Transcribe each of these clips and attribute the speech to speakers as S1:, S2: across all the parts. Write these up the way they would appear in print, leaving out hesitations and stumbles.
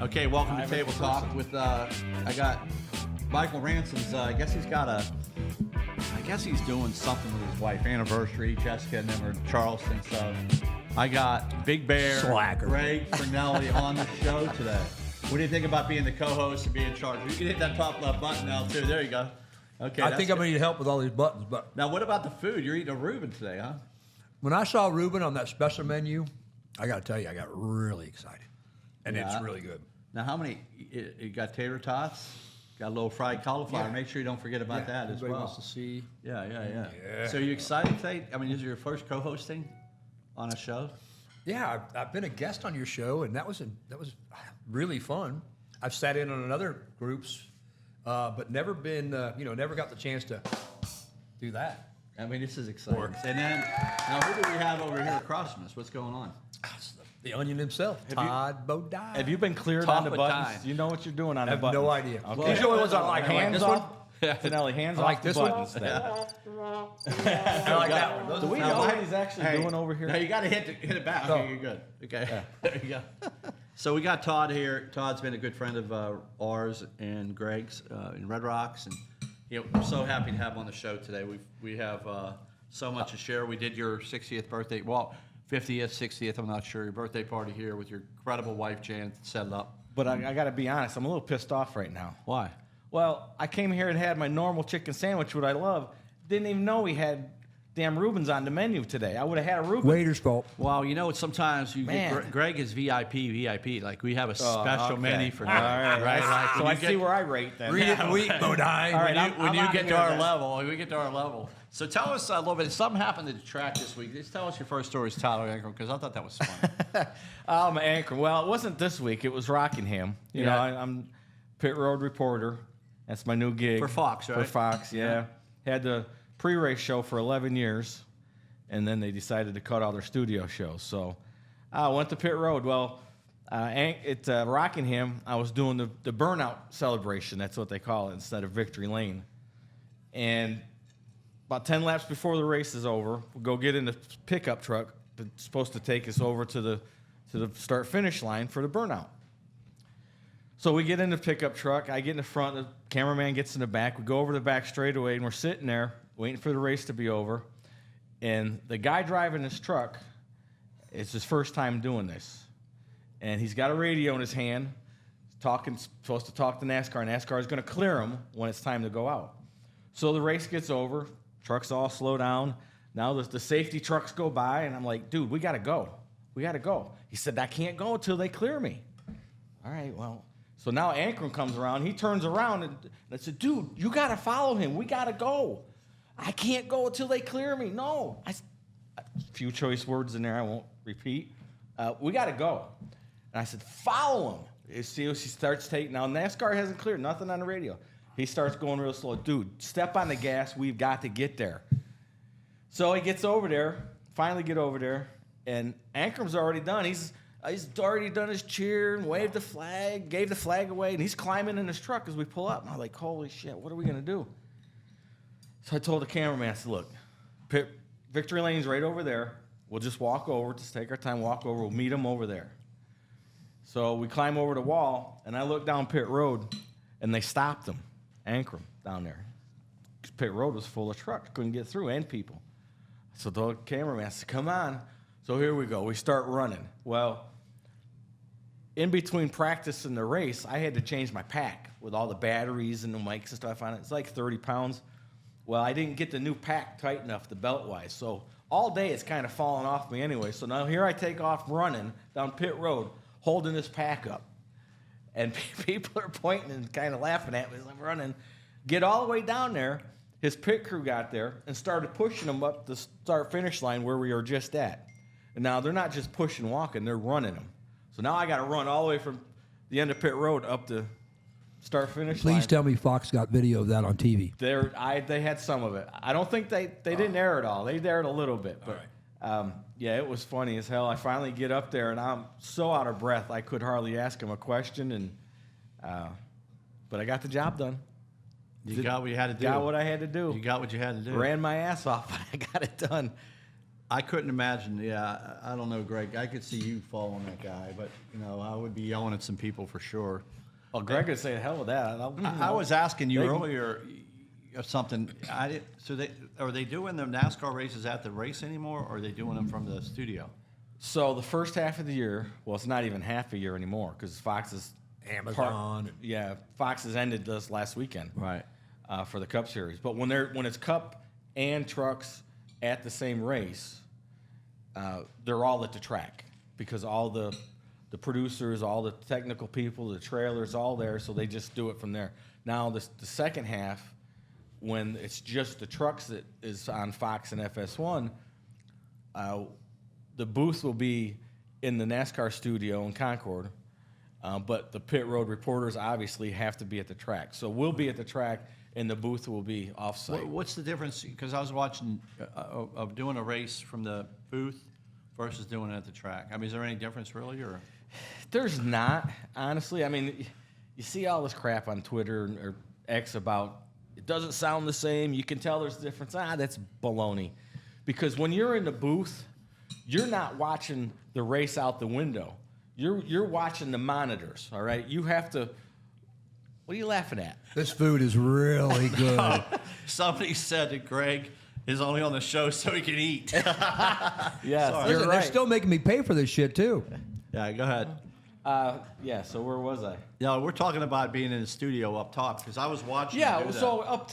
S1: Okay, welcome to Table Talk with I got Michael Ransom's. I guess he's doing something with his wife, anniversary. Jessica and them are in Charleston. So I got Big Bear, Greg Fornelli on the show today. What do you think about being the co-host and being in charge? You can hit that top left button now too. There you go. Okay.
S2: I think I'm gonna need help with all these buttons. But
S1: now, what about the food? You're eating a Reuben today, huh?
S2: when I saw Reuben on that special menu, I got to tell you, I got really excited. And it's really good.
S1: Now, how many? You got tater tots, got a little fried cauliflower. Yeah. Make sure you don't forget about that as well.
S2: Everybody wants to see.
S1: Yeah. So, are you excited today? I mean, is it your first co-hosting on a show?
S2: Yeah, I've been a guest on your show, and that was really fun. I've sat in on another groups, but never been, never got the chance to do that.
S1: I mean, this is exciting. And then, now who do we have over here across from us? What's going on?
S2: The Onion himself, Todd Bodine.
S3: Have you been cleared on the buttons? You know what you're doing on the buttons.
S2: I have no idea.
S3: Okay.
S2: Well, these are the only ones I like.
S3: Hands off. Finelli, hands off the
S2: this
S3: buttons.
S2: One?
S3: I
S2: like that one.
S3: Do we know what he's actually doing over here?
S1: No, you got to hit it back. Okay, you're good. Okay, there you go. So we got Todd here. Todd's been a good friend of ours and Greg's in Red Rocks, and we're so happy to have him on the show today. We have so much to share. We did your 60th birthday. Well, 50th, 60th, I'm not sure, your birthday party here with your incredible wife, Jan, set it up.
S3: But I got to be honest, I'm a little pissed off right now.
S1: Why?
S3: Well, I came here and had my normal chicken sandwich, what I love. Didn't even know we had damn Reubens on the menu today. I would have had a Reuben.
S2: Waiter's fault.
S1: Well, sometimes you get Greg is VIP. Like, we have a special menu for Greg.
S3: All right.
S1: Like,
S3: so I see where I rate then.
S2: Read it in a week, Bodine.
S3: All right,
S1: when you get to our level, we get to our level. So tell us a little bit. Something happened at the track this week. Just tell us your first stories, Tyler Ankrum, because I thought that was fun.
S3: Ankrum. Well, it wasn't this week. It was Rockingham. You know, I'm pit road reporter. That's my new gig.
S1: For Fox, right?
S3: For Fox, yeah. Had the pre-race show for 11 years, and then they decided to cut all their studio shows. So I went to pit road. Well, at Rockingham, I was doing the burnout celebration. That's what they call it instead of victory lane. And about 10 laps before the race is over, we'll go get in the pickup truck that's supposed to take us over to the start-finish line for the burnout. So we get in the pickup truck. I get in the front. The cameraman gets in the back. We go over the back straightaway, and we're sitting there waiting for the race to be over. And the guy driving this truck, it's his first time doing this. And he's got a radio in his hand, supposed to talk to NASCAR. NASCAR is going to clear him when it's time to go out. So the race gets over. Trucks all slow down. Now the safety trucks go by, and I'm like, dude, we got to go. We got to go. He said, I can't go until they clear me. All right, well. So now Ankrum comes around. He turns around, and I said, dude, you got to follow him. We got to go. I can't go until they clear me. No. A few choice words in there I won't repeat. We got to go. And I said, follow him. You see, he starts taking. Now, NASCAR hasn't cleared. Nothing on the radio. He starts going real slow. Dude, step on the gas. We've got to get there. So he gets over there, finally get over there, and Ankrum's already done. He's already done his cheer and waved the flag, gave the flag away, and he's climbing in his truck as we pull up. And I'm like, holy shit, what are we going to do? So I told the cameraman, I said, look, victory lane's right over there. We'll just walk over, just take our time, walk over. We'll meet him over there. So we climb over the wall, and I look down pit road, and they stopped him. Ankrum down there. Pit road was full of trucks. Couldn't get through, and people. So the cameraman said, come on. So here we go. We start running. Well, in between practice and the race, I had to change my pack with all the batteries and the mics and stuff on it. It's like 30 pounds. Well, I didn't get the new pack tight enough, the belt-wise. So all day it's kind of falling off me anyway. So now here I take off running down pit road, holding this pack up. And people are pointing and kind of laughing at me as I'm running. Get all the way down there. His pit crew got there and started pushing him up the start-finish line where we were just at. And now they're not just pushing, walking, they're running them. So now I got to run all the way from the end of pit road up to start-finish line.
S2: Please tell me Fox got video of that on TV.
S3: They had some of it. I don't think they didn't air it all. They aired a little bit. But yeah, it was funny as hell. I finally get up there, and I'm so out of breath I could hardly ask him a question. But I got the job done.
S1: You got what you had to do.
S3: Got what I had to do.
S1: You got what you had to do.
S3: Ran my ass off, but I got it done.
S1: I couldn't imagine. Yeah, I don't know, Greg. I could see you following that guy, but I would be yelling at some people for sure.
S3: Well, Greg would say, hell with that.
S1: I was asking you earlier of something. So are they doing the NASCAR races at the race anymore, or are they doing them from the studio?
S3: So the first half of the year, well, it's not even half a year anymore because Fox is
S2: Amazon.
S3: Fox has ended this last weekend,
S1: Right.
S3: For the Cup Series. But when it's Cup and trucks at the same race, they're all at the track because all the producers, all the technical people, the trailers, all there, so they just do it from there. Now the second half, when it's just the trucks that is on Fox and FS1, the booth will be in the NASCAR studio in Concord, but the pit road reporters obviously have to be at the track. So we'll be at the track, and the booth will be off-site.
S1: What's the difference? Because I was watching of doing a race from the booth versus doing it at the track. I mean, is there any difference really, or?
S3: There's not, honestly. I mean, you see all this crap on Twitter or X about it doesn't sound the same. You can tell there's a difference. That's baloney. Because when you're in the booth, you're not watching the race out the window. You're watching the monitors, all right? You have to. What are you laughing at?
S2: This food is really good.
S1: Somebody said that Greg is only on the show so he can eat.
S3: Yes,
S1: Sorry.
S3: you're
S2: Listen,
S3: right.
S2: they're still making me pay for this shit too.
S1: Yeah, go ahead.
S3: So where was I?
S1: Yeah, we're talking about being in the studio up top because I was watching. you
S3: Yeah,
S1: do
S3: so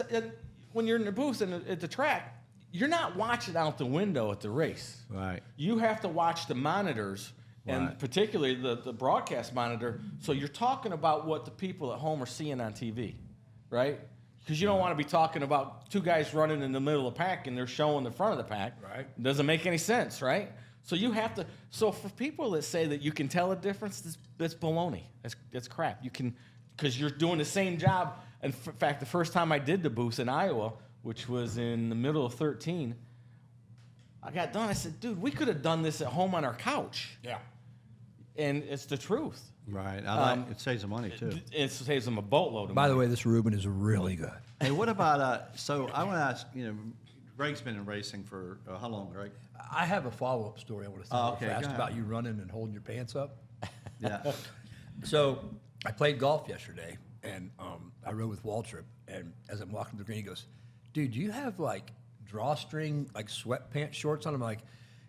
S3: when you're in the booth and at the track, you're not watching out the window at the race.
S1: Right.
S3: You have to watch the monitors, and
S1: Right.
S3: particularly the broadcast monitor. So you're talking about what the people at home are seeing on TV, right? Because you don't want to be talking about two guys running in the middle of the pack and they're showing the front of the pack.
S2: Right.
S3: It doesn't make any sense, right? So you have to. So for people that say that you can tell a difference, that's baloney. That's crap. You can, because you're doing the same job. And in fact, the first time I did the booth in Iowa, which was in the middle of 2013, I got done. I said, dude, we could have done this at home on our couch.
S2: Yeah.
S3: And it's the truth.
S1: Right. It saves them money too.
S3: It saves them a boatload of
S2: By
S3: money.
S2: the way, this Reuben is really good.
S1: Hey, what about? So I want to ask. Greg's been in racing for how long, Greg?
S2: I have a follow-up story I want to tell
S1: okay,
S2: fast
S1: go ahead.
S2: about you running and holding your pants up.
S1: Yeah.
S2: So I played golf yesterday, and I rode with Waltrip. And as I'm walking to the green, he goes, "Dude, do you have like drawstring like sweatpants shorts on?" I'm like,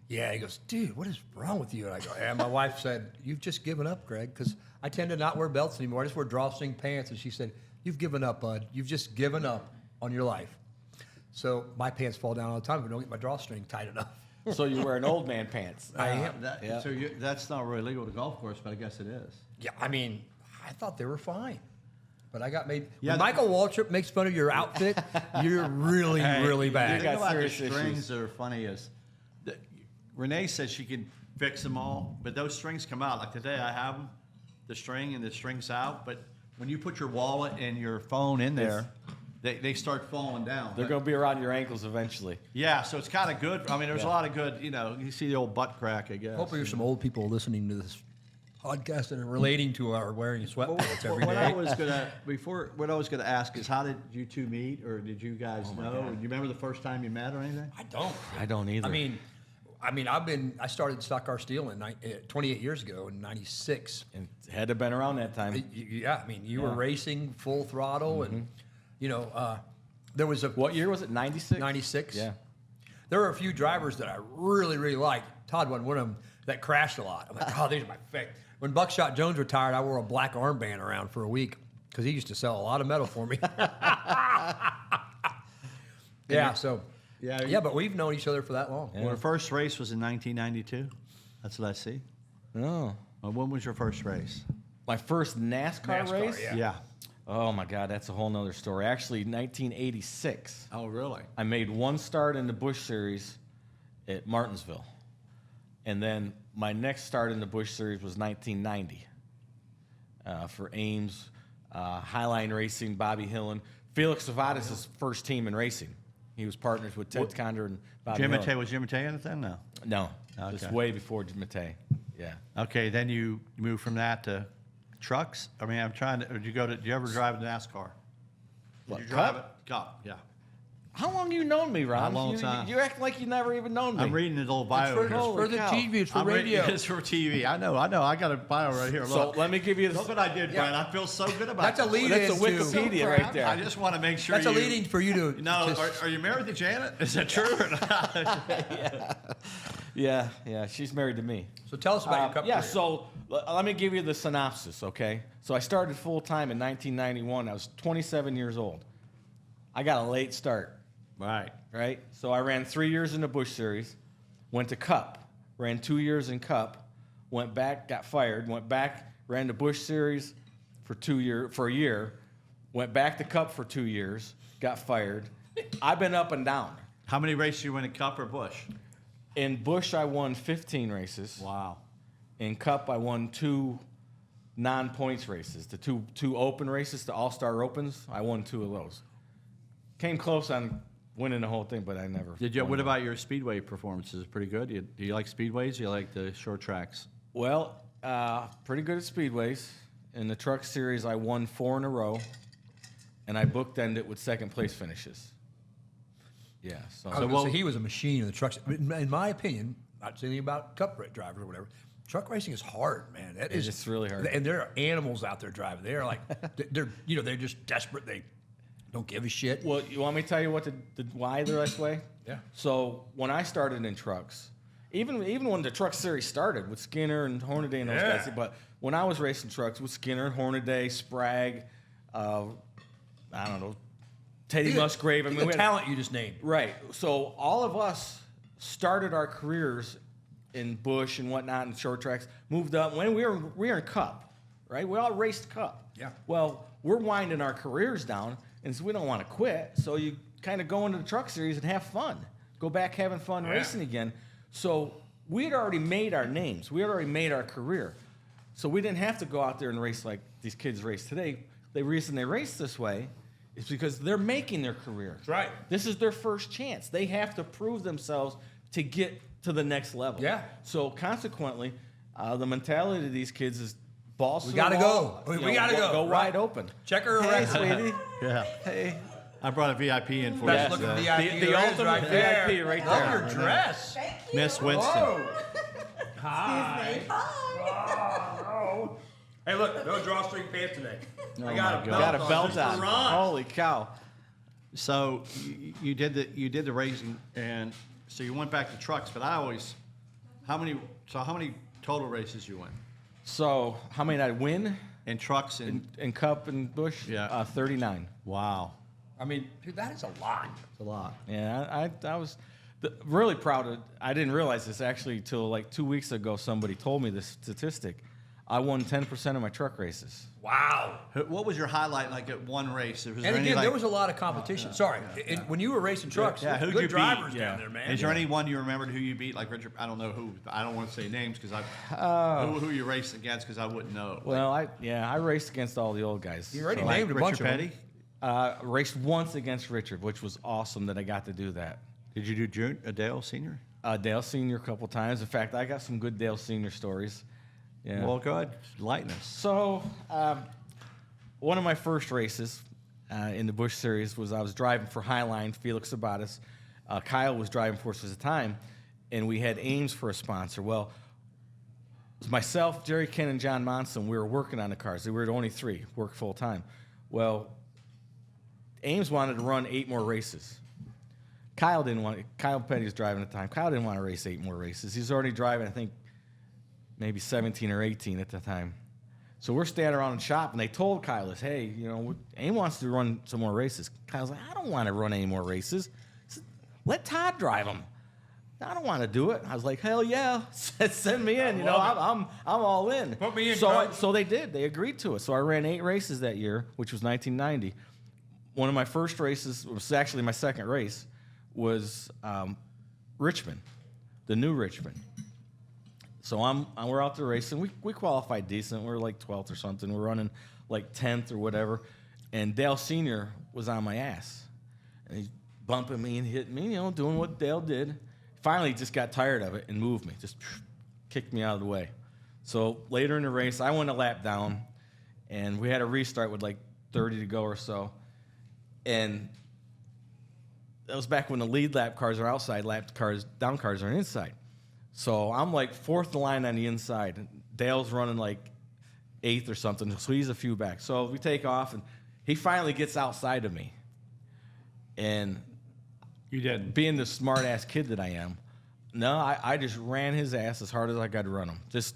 S2: "Yeah." He goes, "Dude, what is wrong with you?" And I go, "Yeah." My wife said, "You've just given up, Greg," because I tend to not wear belts anymore. I just wear drawstring pants. And she said, "You've given up, bud. You've just given up on your life." So my pants fall down all the time if I don't get my drawstring tight enough.
S3: So you're wearing old man pants.
S2: I am.
S3: Yeah.
S1: So that's not really legal to golf course, but I guess it is.
S2: Yeah, I mean, I thought they were fine. But I got made.
S1: Yeah,
S2: When Michael Waltrip makes fun of your outfit, you're really, really
S1: The
S2: bad.
S1: thing
S3: got
S1: about the
S3: serious issues.
S1: strings that are funny is that Renee says she can fix them all, but those strings come out. Like today, I have them, the string and the string's out, but when you put your wallet and your phone in there, they start falling down.
S3: They're going to be around your ankles eventually.
S1: Yeah, so it's kind of good. I mean, there's a lot of good, you see the old butt crack, I guess.
S2: Hopefully, there's some old people listening to this podcast and are relating to our wearing sweatpants every
S1: What I
S2: day.
S1: was gonna ask is, how did you two meet, or did you guys know? Do you remember the first time you met or anything?
S2: I don't
S3: either.
S2: I mean, I started Stock Car Steel 28 years ago in '96.
S3: And it had to have been around that time.
S2: Yeah, I mean, you were racing full throttle, and there was a
S3: What year was it? 96?
S2: 96.
S3: Yeah.
S2: There were a few drivers that I really, really liked. Todd wasn't one of them that crashed a lot. I'm like, oh, these are my favorite. When Buckshot Jones retired, I wore a black armband around for a week because he used to sell a lot of metal for me. Yeah, but we've known each other for that long.
S1: Well, our first race was in 1992. That's what I see.
S3: Oh.
S1: Well, when was your first race?
S3: My first NASCAR race?
S2: Yeah.
S3: Oh, my God, that's a whole nother story. Actually, 1986.
S1: Oh, really?
S3: I made one start in the Busch Series at Martinsville. And then my next start in the Busch Series was 1990 for Ames, Highline Racing, Bobby Hillen. Felix Savadis' first team in racing. He was partners with Ted Condor and Bobby
S1: Jim
S3: Hillen.
S1: Matei, was Jim Matei in it then? No.
S3: No,
S1: Okay.
S3: just way before Jim Matei. Yeah.
S1: Okay, then you moved from that to trucks. I mean, did you ever drive a NASCAR? Did
S3: What,
S1: you drive
S3: Cup?
S1: it? Cup, yeah.
S3: How long you known me, Ron?
S1: A long time.
S3: You act like you never even known me.
S1: I'm reading his little bio
S2: It's
S1: here.
S2: for the
S3: cow.
S2: TV. It's for
S1: I'm reading-
S2: radio.
S1: It's for TV. I know. I got a bio right here.
S3: So
S1: Look.
S3: let me give you this.
S1: Look what I did, Brian. I feel so good about
S2: That's a
S1: this.
S2: lead
S3: That's a
S2: in
S3: Wikipedia
S2: to,
S3: right there.
S1: I just want to make sure
S2: That's a leading for you to.
S1: No,
S2: to-
S1: are you married to Janet? Is that true or not?
S3: Yeah. She's married to me.
S2: So tell us about your cup
S3: Yeah,
S2: career.
S3: so let me give you the synopsis, okay? So I started full time in 1991. I was 27 years old. I got a late start, right? So I ran 3 years in the Busch Series, went to Cup, ran 2 years in Cup, went back, got fired, went back, ran the Busch Series for a year, went back to Cup for 2 years, got fired. I've been up and down.
S1: How many races you win in Cup or Busch?
S3: In Busch, I won 15 races.
S1: Wow.
S3: In Cup, I won 2 non-points races. The two open races, the All-Star Opens, I won 2 of those. Came close on winning the whole thing, but I never.
S1: Did you?
S3: won
S1: What
S3: them.
S1: about your speedway performances? Pretty good. Do you like speedways? Do you like the short tracks?
S3: Well, pretty good at speedways. In the Truck Series, I won 4 in a row, and I bookended it with second place finishes. Yeah. So,
S2: I was gonna say he was a machine in the trucks. In my opinion, not saying anything about cup drivers or whatever. Truck racing is hard, man.
S3: It's really hard.
S2: And there are animals out there driving. They're like, they're just desperate. They don't give a shit.
S3: well, you want me to tell you what why they're this way?
S2: Yeah.
S3: So when I started in trucks, even when the Truck Series started with Skinner and Hornaday and those
S2: Yeah.
S3: guys, but when I was racing trucks with Skinner, Hornaday, Sprague, I don't know, Teddy Musgrave. I mean,
S2: the
S3: we had-
S2: talent you just named.
S3: Right. So all of us started our careers in Busch and whatnot and short tracks, moved up. When we were in Cup, right? We all raced Cup.
S2: Yeah.
S3: Well, we're winding our careers down, and so we don't want to quit. So you kind of go into the Truck Series and have fun. Go back having fun racing again. So we had already made our names. We had already made our career. So we didn't have to go out there and race like these kids race today. The reason they race this way is because they're making their career.
S2: That's right.
S3: This is their first chance. They have to prove themselves to get to the next level.
S2: Yeah.
S3: So consequently, the mentality of these kids is balls.
S2: We
S3: to the
S2: gotta
S3: wall,
S2: go.
S3: you
S2: We
S3: know,
S2: gotta go.
S3: Go
S2: Right.
S3: wide open.
S2: Check her
S3: Hey,
S2: record.
S3: sweetie.
S1: Yeah.
S3: Hey.
S1: I brought a VIP in for
S2: Best
S1: you.
S2: looking
S1: today.
S2: VIP
S3: The
S2: there is
S3: ultimate
S2: right there.
S3: VIP right
S2: Love
S3: there.
S2: your dress.
S4: Thank you.
S1: Miss Winston.
S2: Whoa.
S4: Hi.
S2: Hey, look, no drawstring pants today. I
S1: my
S2: got a
S1: God.
S2: belt
S3: Got a
S2: on
S3: belt
S2: just for
S3: on.
S2: Ron.
S3: Holy cow.
S1: So you did the racing, and so you went back to trucks. But how many total races you win
S3: So how many did I win
S1: in trucks and
S3: in Cup and Busch?
S1: Yeah.
S3: 39.
S1: wow,
S2: I mean, dude, that is a lot.
S1: it's a lot.
S3: Yeah, I was really proud of. I didn't realize this actually till like 2 weeks ago. Somebody told me this statistic. I won 10% of my truck races.
S2: Wow.
S1: What was your highlight like at one race? Was
S2: And
S1: there any,
S2: again,
S1: like,
S2: there was a lot of competition. Sorry, when you were racing trucks,
S1: yeah, who'd
S2: good
S1: you
S2: drivers
S1: beat?
S2: down there, man.
S1: Is there anyone you remembered who you beat? Like Richard, I don't know who. I don't want to say names because who you raced against because I wouldn't know.
S3: Well, I raced against all the old guys.
S2: You already
S3: So,
S2: named a bunch
S1: Richard
S2: of them.
S1: Petty.
S3: raced once against Richard, which was awesome that I got to do that.
S1: Did you do Dale Senior?
S3: Dale Senior a couple times. In fact, I got some good Dale Senior stories. Yeah.
S1: Well, go ahead, lighten us.
S3: So, one of my first races in the Busch Series was I was driving for Highline, Felix Sabatis. Kyle was driving for us at the time, and we had Ames for a sponsor. Well, it was myself, Jerry Ken, and John Monson. We were working on the cars. There were only 3, worked full time. Well, Ames wanted to run 8 more races. Kyle Petty was driving at the time. Kyle didn't want to race 8 more races. He's already driving, I think, maybe 17 or 18 at the time. So we're standing around in the shop, and they told Kyle this, hey, Aim wants to run some more races. Kyle's like, I don't want to run any more races. He said, let Todd drive them. I don't want to do it. I was like, hell yeah, send me in. I'm all in.
S2: Put me in,
S3: So
S2: Coach.
S3: so they did. They agreed to it. So I ran 8 races that year, which was 1990. One of my first races, was actually my second race, was Richmond, the new Richmond. So we're out there racing. We qualified decent. We're like 12th or something. We're running like 10th or whatever. And Dale Sr. was on my ass. And he's bumping me and hitting me, doing what Dale did. Finally, he just got tired of it and moved me. Just kicked me out of the way. So later in the race, I went a lap down. And we had a restart with like 30 to go or so. And that was back when the lead lap cars are outside, down cars are inside. So I'm like fourth in line on the inside. Dale's running like eighth or something, so he's a few back. So we take off, and he finally gets outside of me. And
S1: You didn't.
S3: being the smart-ass kid that I am, no, I just ran his ass as hard as I could run him. Just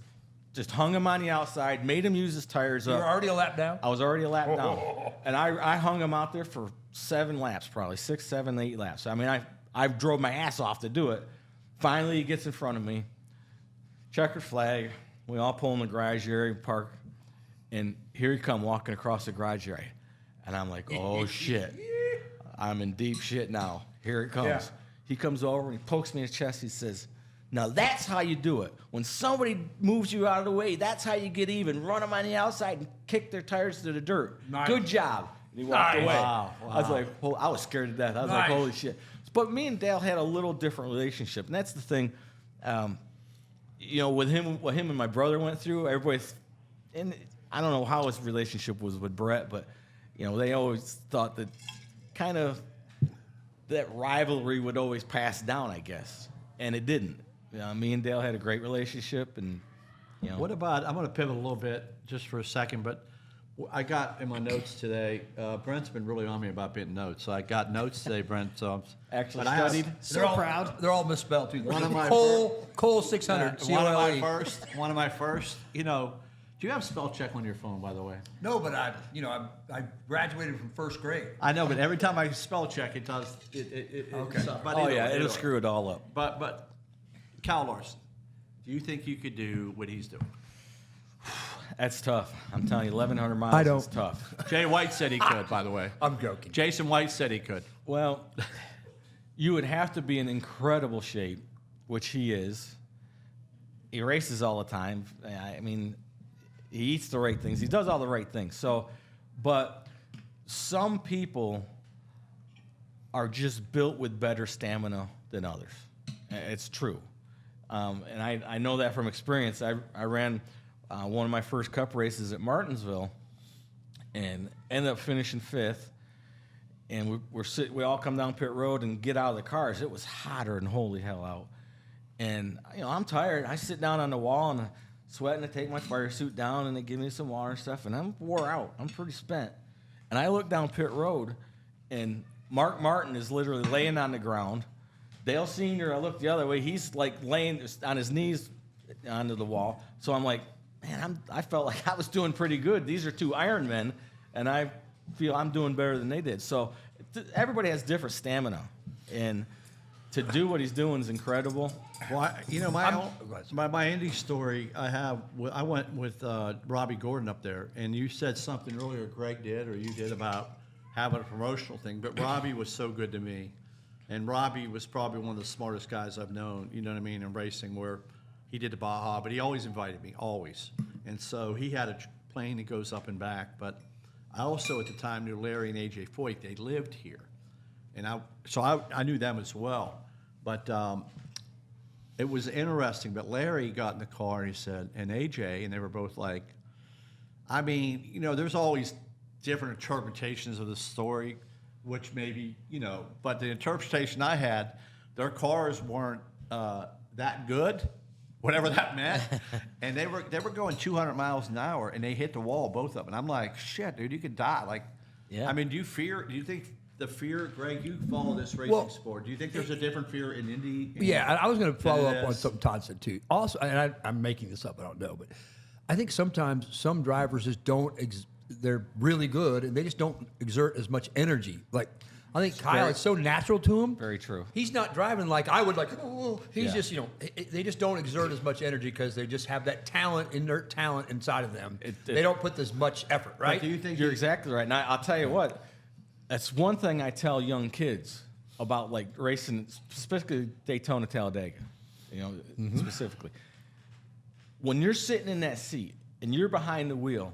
S3: hung him on the outside, made him use his tires
S2: You
S3: up.
S2: were already a lap down?
S3: I was already a lap down. And I hung him out there for 7 laps, probably 6, 7, 8 laps. I mean, I drove my ass off to do it. Finally, he gets in front of me. Checkered flag. We all pull in the garage area, park. And here he come walking across the garage area. And I'm like, oh, shit. I'm in deep shit now. Here it comes.
S2: Yeah.
S3: He comes over and he pokes me in his chest. He says, now that's how you do it. When somebody moves you out of the way, that's how you get even. Run them on the outside and kick their tires to the dirt.
S2: Nice.
S3: Good job. And he walked
S2: Nice.
S3: away.
S1: Wow,
S3: I was like, oh, I was scared to death. I was like,
S2: Nice.
S3: holy shit. But me and Dale had a little different relationship, and that's the thing. With him, what him and my brother went through, and I don't know how his relationship was with Brett, but they always thought that kind of that rivalry would always pass down, I guess, and it didn't. Me and Dale had a great relationship, and
S1: What about, I'm going to pivot a little bit just for a second, but I got in my notes today, Brent's been really on me about getting notes. So I got notes today, Brent. So
S3: actually
S1: but I have-
S3: studied.
S2: They're all misspelled, too.
S1: One of my
S2: Cole 600.
S1: one of my
S2: C-O-L-E.
S1: one of my first, do you have spell check on your phone, by the way?
S2: No, but I graduated from first grade.
S1: I know, but every time I spell check, it does.
S2: Okay.
S1: But
S3: Oh
S1: either
S3: yeah,
S1: way,
S3: it'll
S1: either way.
S3: screw it all up.
S1: But Kyle Larson, do you think you could do what he's doing?
S3: That's tough. I'm telling you, 1,100 miles
S2: I don't.
S3: is tough.
S1: Jay White said he could, by the way.
S2: I'm joking.
S1: Jason White said he could.
S3: Well, you would have to be in incredible shape, which he is. He races all the time. I mean, he eats the right things. He does all the right things. So, but some people are just built with better stamina than others. It's true. And I know that from experience. I ran one of my first cup races at Martinsville and ended up finishing 5th. And we all come down pit road and get out of the cars. It was hotter than holy hell out. And, I'm tired. I sit down on the wall and I'm sweating. I take my fire suit down and they give me some water and stuff. And I'm wore out. I'm pretty spent. And I look down pit road and Mark Martin is literally laying on the ground. Dale Sr., I look the other way. He's like laying on his knees onto the wall. So I'm like, man, I felt like I was doing pretty good. These are 2 Iron Men, and I feel I'm doing better than they did. So everybody has different stamina, and to do what he's doing is incredible.
S1: Well, my Indy story, I went with Robbie Gordon up there, and you said something earlier, Greg did, or you did, about having a promotional thing, but Robbie was so good to me, and Robbie was probably one of the smartest guys I've known, you know what I mean, in racing, where he did the Baja, but he always invited me, always. And so he had a plane that goes up and back, but I also at the time knew Larry and AJ Foyt. They lived here. And I knew them as well. But it was interesting. But Larry got in the car and he said, and AJ, and they were both like, I mean, there's always different interpretations of the story, which maybe, but the interpretation I had, their cars weren't that good, whatever that meant. And they were going 200 miles an hour and they hit the wall, both of them. And I'm like, shit, dude, you could die. Like,
S3: Yeah.
S1: I mean, do you think the fear, Greg, you follow this racing sport. Do you think there's a different fear in Indy?
S2: Yeah, I was going to follow up on
S1: Yes.
S2: something Todd said too. Also, and I'm making this up, I don't know, but I think sometimes some drivers just they're really good and they just don't exert as much energy. Like, I think Kyle, it's so natural to him.
S3: Very true.
S2: He's not driving like I would like, he's
S3: Yeah.
S2: just, they just don't exert as much energy because they just have that inert talent inside of them. They don't put this much effort, right?
S1: But do you think
S3: You're exactly right. And I'll tell you what, that's one thing I tell young kids about like racing, specifically Daytona, Talladega, specifically. When you're sitting in that seat and you're behind the wheel,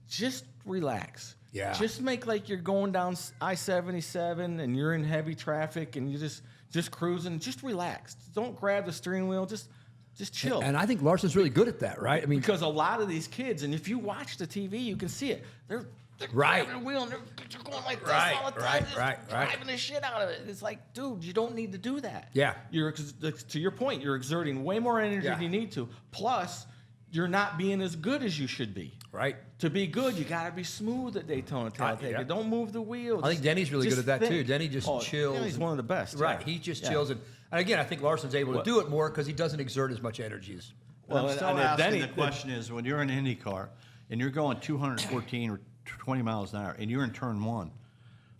S3: just relax.
S2: Yeah.
S3: Just make like you're going down I-77 and you're in heavy traffic and you just cruising. Just relax. Don't grab the steering wheel. Just chill.
S2: And I think Larson's really good at that, right? I mean,
S3: Because a lot of these kids, and if you watch the TV, you can see it.
S2: Right.
S3: grabbing the wheel and they're going like this
S2: Right,
S3: all the time.
S2: right,
S3: just
S2: right.
S3: driving the shit out of it. It's like, dude, you don't need to do that.
S2: Yeah.
S3: To your point, you're exerting way more energy
S2: Yeah.
S3: than you need to. Plus, you're not being as good as you should be.
S2: Right.
S3: To be good, you got to be smooth at Daytona Talladega.
S2: Yeah.
S3: Don't move the wheel.
S2: I think Denny's really good
S3: Just
S2: at that, too.
S3: think.
S2: Denny just chills.
S3: Denny's one of the best.
S2: Right.
S3: yeah.
S2: He just
S3: Yeah.
S2: chills. And again, I think Larson's able to do it more because he doesn't exert as much energy as.
S1: Well, I'm
S3: and-
S1: still
S3: and
S1: asking
S3: Denny-
S1: the question is, when you're in an Indy car and you're going 214 or 20 miles an hour and you're in turn one,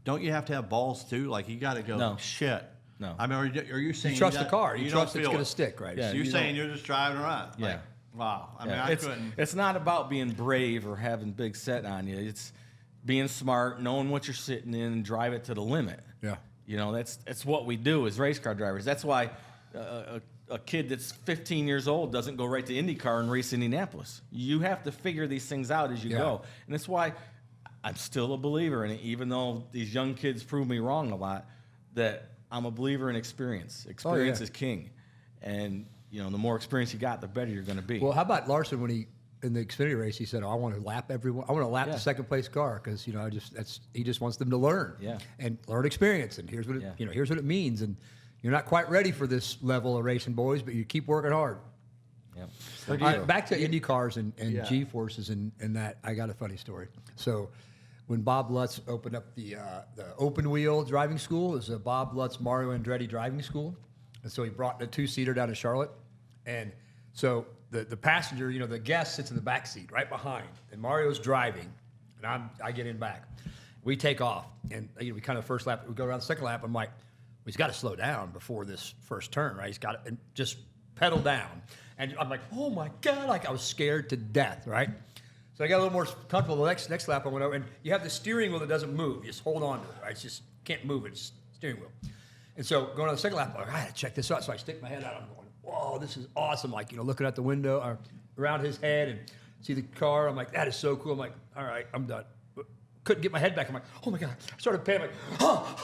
S1: don't you have to have balls too? Like, you got to go,
S3: No.
S1: shit.
S3: No.
S1: I mean, are you saying
S2: You trust the
S1: got-
S2: car. You
S1: don't
S2: trust it's
S1: feel
S2: going
S1: it?
S2: to stick, right?
S3: Yeah.
S1: So you're
S3: you
S1: saying you're just driving around?
S3: Yeah.
S1: Like, wow. I mean,
S3: Yeah.
S1: I couldn't.
S3: It's not about being brave or having big set on you. It's being smart, knowing what you're sitting in, and drive it to the limit.
S2: Yeah.
S3: You know, that's what we do as race car drivers. That's why a kid that's 15 years old doesn't go right to IndyCar and race Indianapolis. You have to figure these things out as you
S2: Yeah.
S3: go. And that's why I'm still a believer in it, even though these young kids prove me wrong a lot, that I'm a believer in experience. Experience is king. And, you know, the more experience you got, the better you're going to be.
S2: Well, how about Larson when he in the Xfinity race? He said, "Oh, I want to lap everyone. I want to lap
S3: Yeah.
S2: the second place car because he just wants them to learn,
S3: Yeah.
S2: and learn experience. And here's what
S3: Yeah.
S2: here's what it means. And you're not quite ready for this level of racing, boys, but you keep working hard."
S3: Yep.
S2: All right, back to Indy cars and
S1: Yeah.
S2: G-forces and that. I got a funny story. So when Bob Lutz opened up the open wheel driving school, it was a Bob Lutz Mario Andretti driving school, and so he brought the two-seater down to Charlotte, and so the passenger, the guest sits in the back seat right behind, and Mario's driving, and I get in back. We take off, and we kind of first lap, we go around the second lap. I'm like, he's got to slow down before this first turn, right? He's got to just pedal down, and I'm like, oh my god, like I was scared to death, right? So I got a little more comfortable. The next lap I went over, and you have the steering wheel that doesn't move. You just hold on to it, right? It's just can't move it. It's steering wheel. And so going on the second lap, I'm like, I gotta check this out. So I stick my head out. I'm going, whoa, this is awesome. Like, looking out the window or around his head and see the car. I'm like, that is so cool. I'm like, all right, I'm done. Couldn't get my head back. I'm like, oh my god. I started panicking. Oh,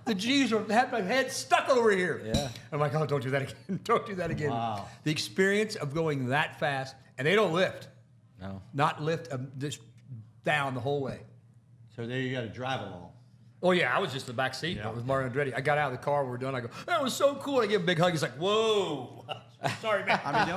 S2: the G's had my head stuck over here.
S3: Yeah.
S2: I'm like, oh, don't do that again. Don't do that again.
S1: Wow.
S2: The experience of going that fast, and they don't lift.
S3: No.
S2: Not lift, just down the whole way.
S1: So there you got to drive along.
S2: Oh, yeah, I was just in the back seat.
S1: Yeah.
S2: It was Mario Andretti. I got out of the car. We're done. I go, that was so cool. I give him a big hug. He's like, whoa. Sorry, man.
S1: I mean,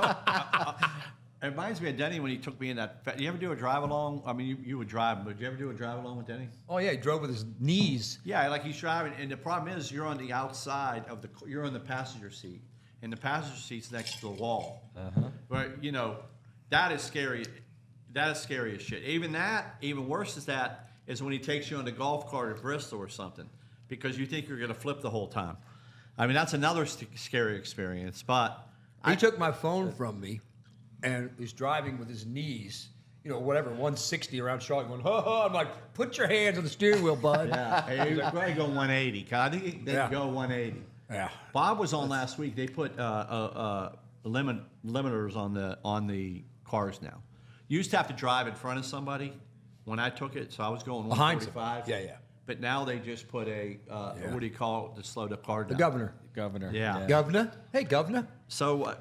S1: it reminds me of Denny when he took me in that. You ever do a drive along? I mean, you would drive, but did you ever do a drive along with Denny?
S2: Oh, yeah, he drove with his knees.
S1: Yeah, like he's driving, and the problem is you're on the outside of you're on the passenger seat, and the passenger seat's next to the wall. But that is scary. That is scary as shit. Even worse is when he takes you on the golf cart at Bristol or something, because you think you're going to flip the whole time. I mean, that's another scary experience. But
S2: He took my phone from me and was driving with his knees, 160 around Charlotte, going, ha ha. I'm like, put your hands on the steering wheel, bud.
S1: yeah, he was going to go 180. I think they
S2: Yeah.
S1: go 180.
S2: Yeah.
S1: Bob was on last week. They put limiters on the cars now. You used to have to drive in front of somebody when I took it, so I was going
S2: Behind
S1: 145.
S2: somebody. Yeah.
S1: But now they just put what do you call it to slow the car down?
S2: The governor.
S3: Governor.
S1: Yeah.
S2: Governor? Hey, governor.
S1: So,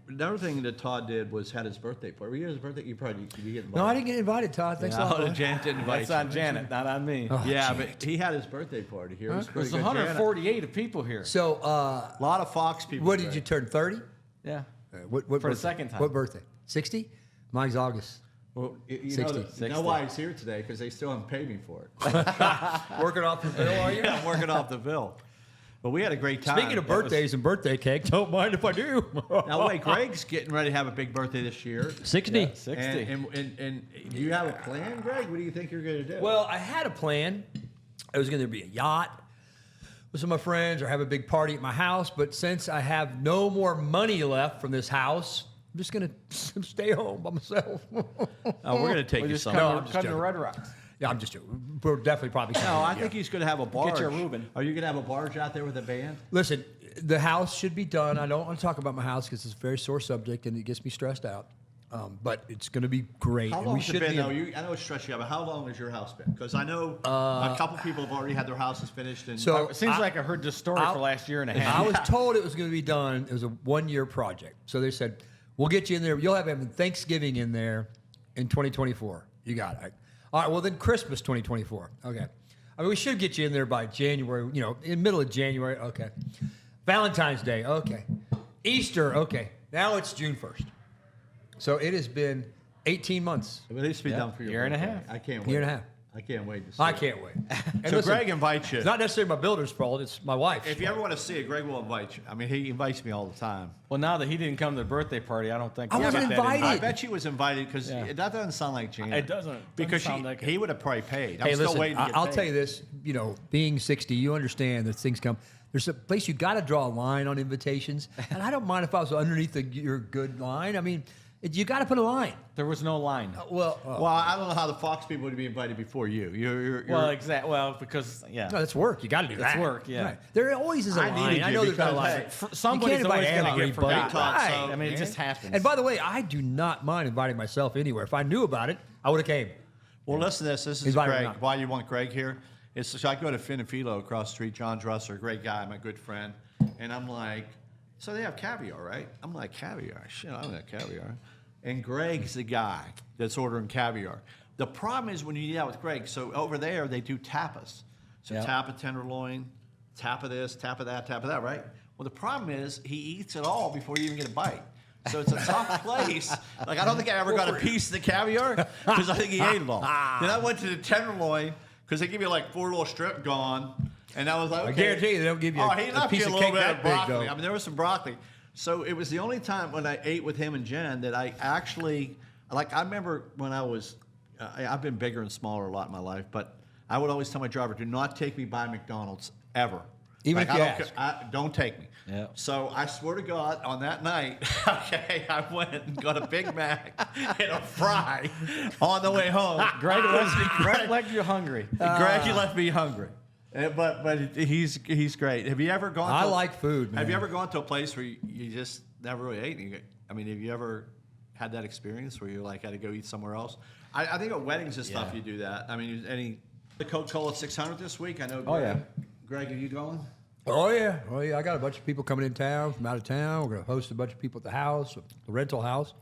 S1: another thing that Todd did was had his birthday party. Were you at his birthday? You probably did you get invited?
S2: No, I didn't get invited, Todd. Thanks a lot. bud.
S1: Janet didn't invite
S3: That's
S1: you.
S3: on Janet, not on me.
S2: Oh,
S1: Yeah,
S2: Janet.
S1: but he had his birthday party here. It was pretty
S3: There's
S1: good. Janet-
S3: 148 people here.
S2: So,
S1: A lot of Fox people.
S2: what
S1: there.
S2: did you turn, 30?
S3: Yeah.
S2: What
S3: For the
S2: birthday?
S3: second time.
S2: What birthday? 60? Mine's August.
S1: Well, you know,
S2: 60.
S1: you know
S3: 60.
S1: why he's here today? Because they still haven't paid me for it.
S2: Working off the bill, are you?
S1: Yeah, I'm working off the bill. But we had a great time.
S2: Speaking of
S1: That was-
S2: birthdays and birthday cake, don't mind if I do.
S1: Now wait, Greg's getting ready to have a big birthday this year.
S2: 60.
S3: Yeah, 60.
S1: And do you have a plan, Greg? What do you think you're going to do?
S2: Well, I had a plan. It was going to be a yacht with some of my friends or have a big party at my house. But since I have no more money left from this house, I'm just going to stay home by myself.
S1: we're going to take
S3: We're
S1: you
S3: just
S1: somewhere.
S3: cutting, cutting the Red Rocks.
S2: Yeah, I'm just joking. We're definitely probably coming.
S1: No, I
S2: yeah.
S1: think he's going to have a barge.
S3: you a Reuben.
S1: Are you going to have a barge out there with a band?
S2: Listen, the house should be done. I don't want to talk about my house because it's a very sore subject and it gets me stressed out. But it's going to be great.
S1: How
S2: and
S1: long
S2: we
S1: has it
S2: should
S1: been,
S2: be
S1: though? I know it's stressing you out, but how long has your house been? Because I know a couple people have already had their houses finished. And
S2: So-
S3: It seems like I heard this story for the last year and a half.
S2: I was told it was going to be done. It was a 1-year project. So they said, we'll get you in there. You'll have Thanksgiving in there in 2024. You got it. All right, well, then Christmas 2024. Okay. I mean, we should get you in there by January, in middle of January. Okay. Valentine's Day. Okay. Easter. Okay. Now it's June 1st. So it has been 18 months.
S1: It needs to be done for your
S3: Year and a
S1: birthday.
S3: half.
S1: I can't wait.
S2: Year and a half.
S1: I can't wait to see
S2: I
S1: it.
S2: can't wait. And
S1: So
S2: listen,
S1: Greg invites you.
S2: it's not necessarily my builder's fault. It's my wife's.
S1: If you ever want to see it, Greg will invite you. I mean, he invites me all the time.
S3: Well, now that he didn't come to the birthday party, I don't think
S2: I
S3: we'll
S2: wasn't
S3: get that
S2: invited.
S1: I bet she was invited because
S3: Yeah.
S1: that doesn't sound like Janet.
S3: It doesn't
S1: Because
S3: sound like it.
S1: he would have probably paid. I'm
S2: Hey,
S1: still
S2: listen,
S1: waiting to get
S2: I'll
S1: paid.
S2: tell you this, being 60, you understand that things come. There's a place you got to draw a line on invitations. And I don't mind if I was underneath your good line. I mean, you got to put a line.
S3: There was no line.
S2: Well,
S1: I don't know how the Fox people would be invited before you. You're
S3: Well, exactly. Well, because
S2: no, that's work. You got to do that.
S3: work, yeah.
S2: Right. There always is a
S1: I
S2: line.
S1: needed
S2: I
S1: you
S2: know there's not a
S1: because,
S2: line.
S1: hey,
S3: somebody's
S2: you can't
S3: always
S2: invite
S3: going to get
S2: everybody.
S3: forgotten.
S1: Right.
S3: I mean, it
S2: man.
S3: just happens.
S2: And by the way, I do not mind inviting myself anywhere. If I knew about it, I would have came.
S1: Well, listen to this. This is
S2: Invite him
S1: Greg.
S2: not.
S1: Why you want Greg here? So I go to Finn and Philo across the street. John Drusser, great guy, my good friend. And I'm like, so they have caviar, right? I'm like, caviar? Shit, I don't have caviar. And Greg's the guy that's ordering caviar. The problem is when you eat out with Greg, so over there they do tapas. So
S3: Yeah.
S1: tap of tenderloin, tap of this, tap of that, right? Well, the problem is he eats it all before you even get a bite. So it's a tough place. Like, I don't think I ever got a piece of the caviar because I think he ate it all. Then I went to the tenderloin because they give you like 4 little strip gone. And I was like, okay.
S2: I guarantee you they don't give you
S1: he
S2: a
S1: left
S2: piece
S1: me a
S2: of
S1: little
S2: cake
S1: bit
S2: that
S1: of
S2: big,
S1: broccoli.
S2: though.
S1: I mean, there was some broccoli. So it was the only time when I ate with him and Jen that I actually, like, I remember when I was, I've been bigger and smaller a lot in my life, but I would always tell my driver, do not take me by McDonald's ever.
S2: Even
S1: Like,
S2: if you
S1: I don't
S2: ask.
S1: don't take me.
S3: Yeah.
S1: So I swear to God, on that night, okay, I went and got a Big Mac and a fry on the way home.
S3: Greg left you hungry.
S1: Greg, you left me hungry. But he's great. Have you ever gone?
S2: I like food, man.
S1: Have you ever gone to a place where you just never really ate? I mean, have you ever had that experience where you like had to go eat somewhere else? I think at weddings and stuff you do that. I mean, the Coca-Cola 600 this week? I know. Greg,
S3: Oh, yeah.
S1: Greg, are you going?
S2: Oh yeah. I got a bunch of people coming in town from out of town. We're gonna host a bunch of people at the house, the rental house.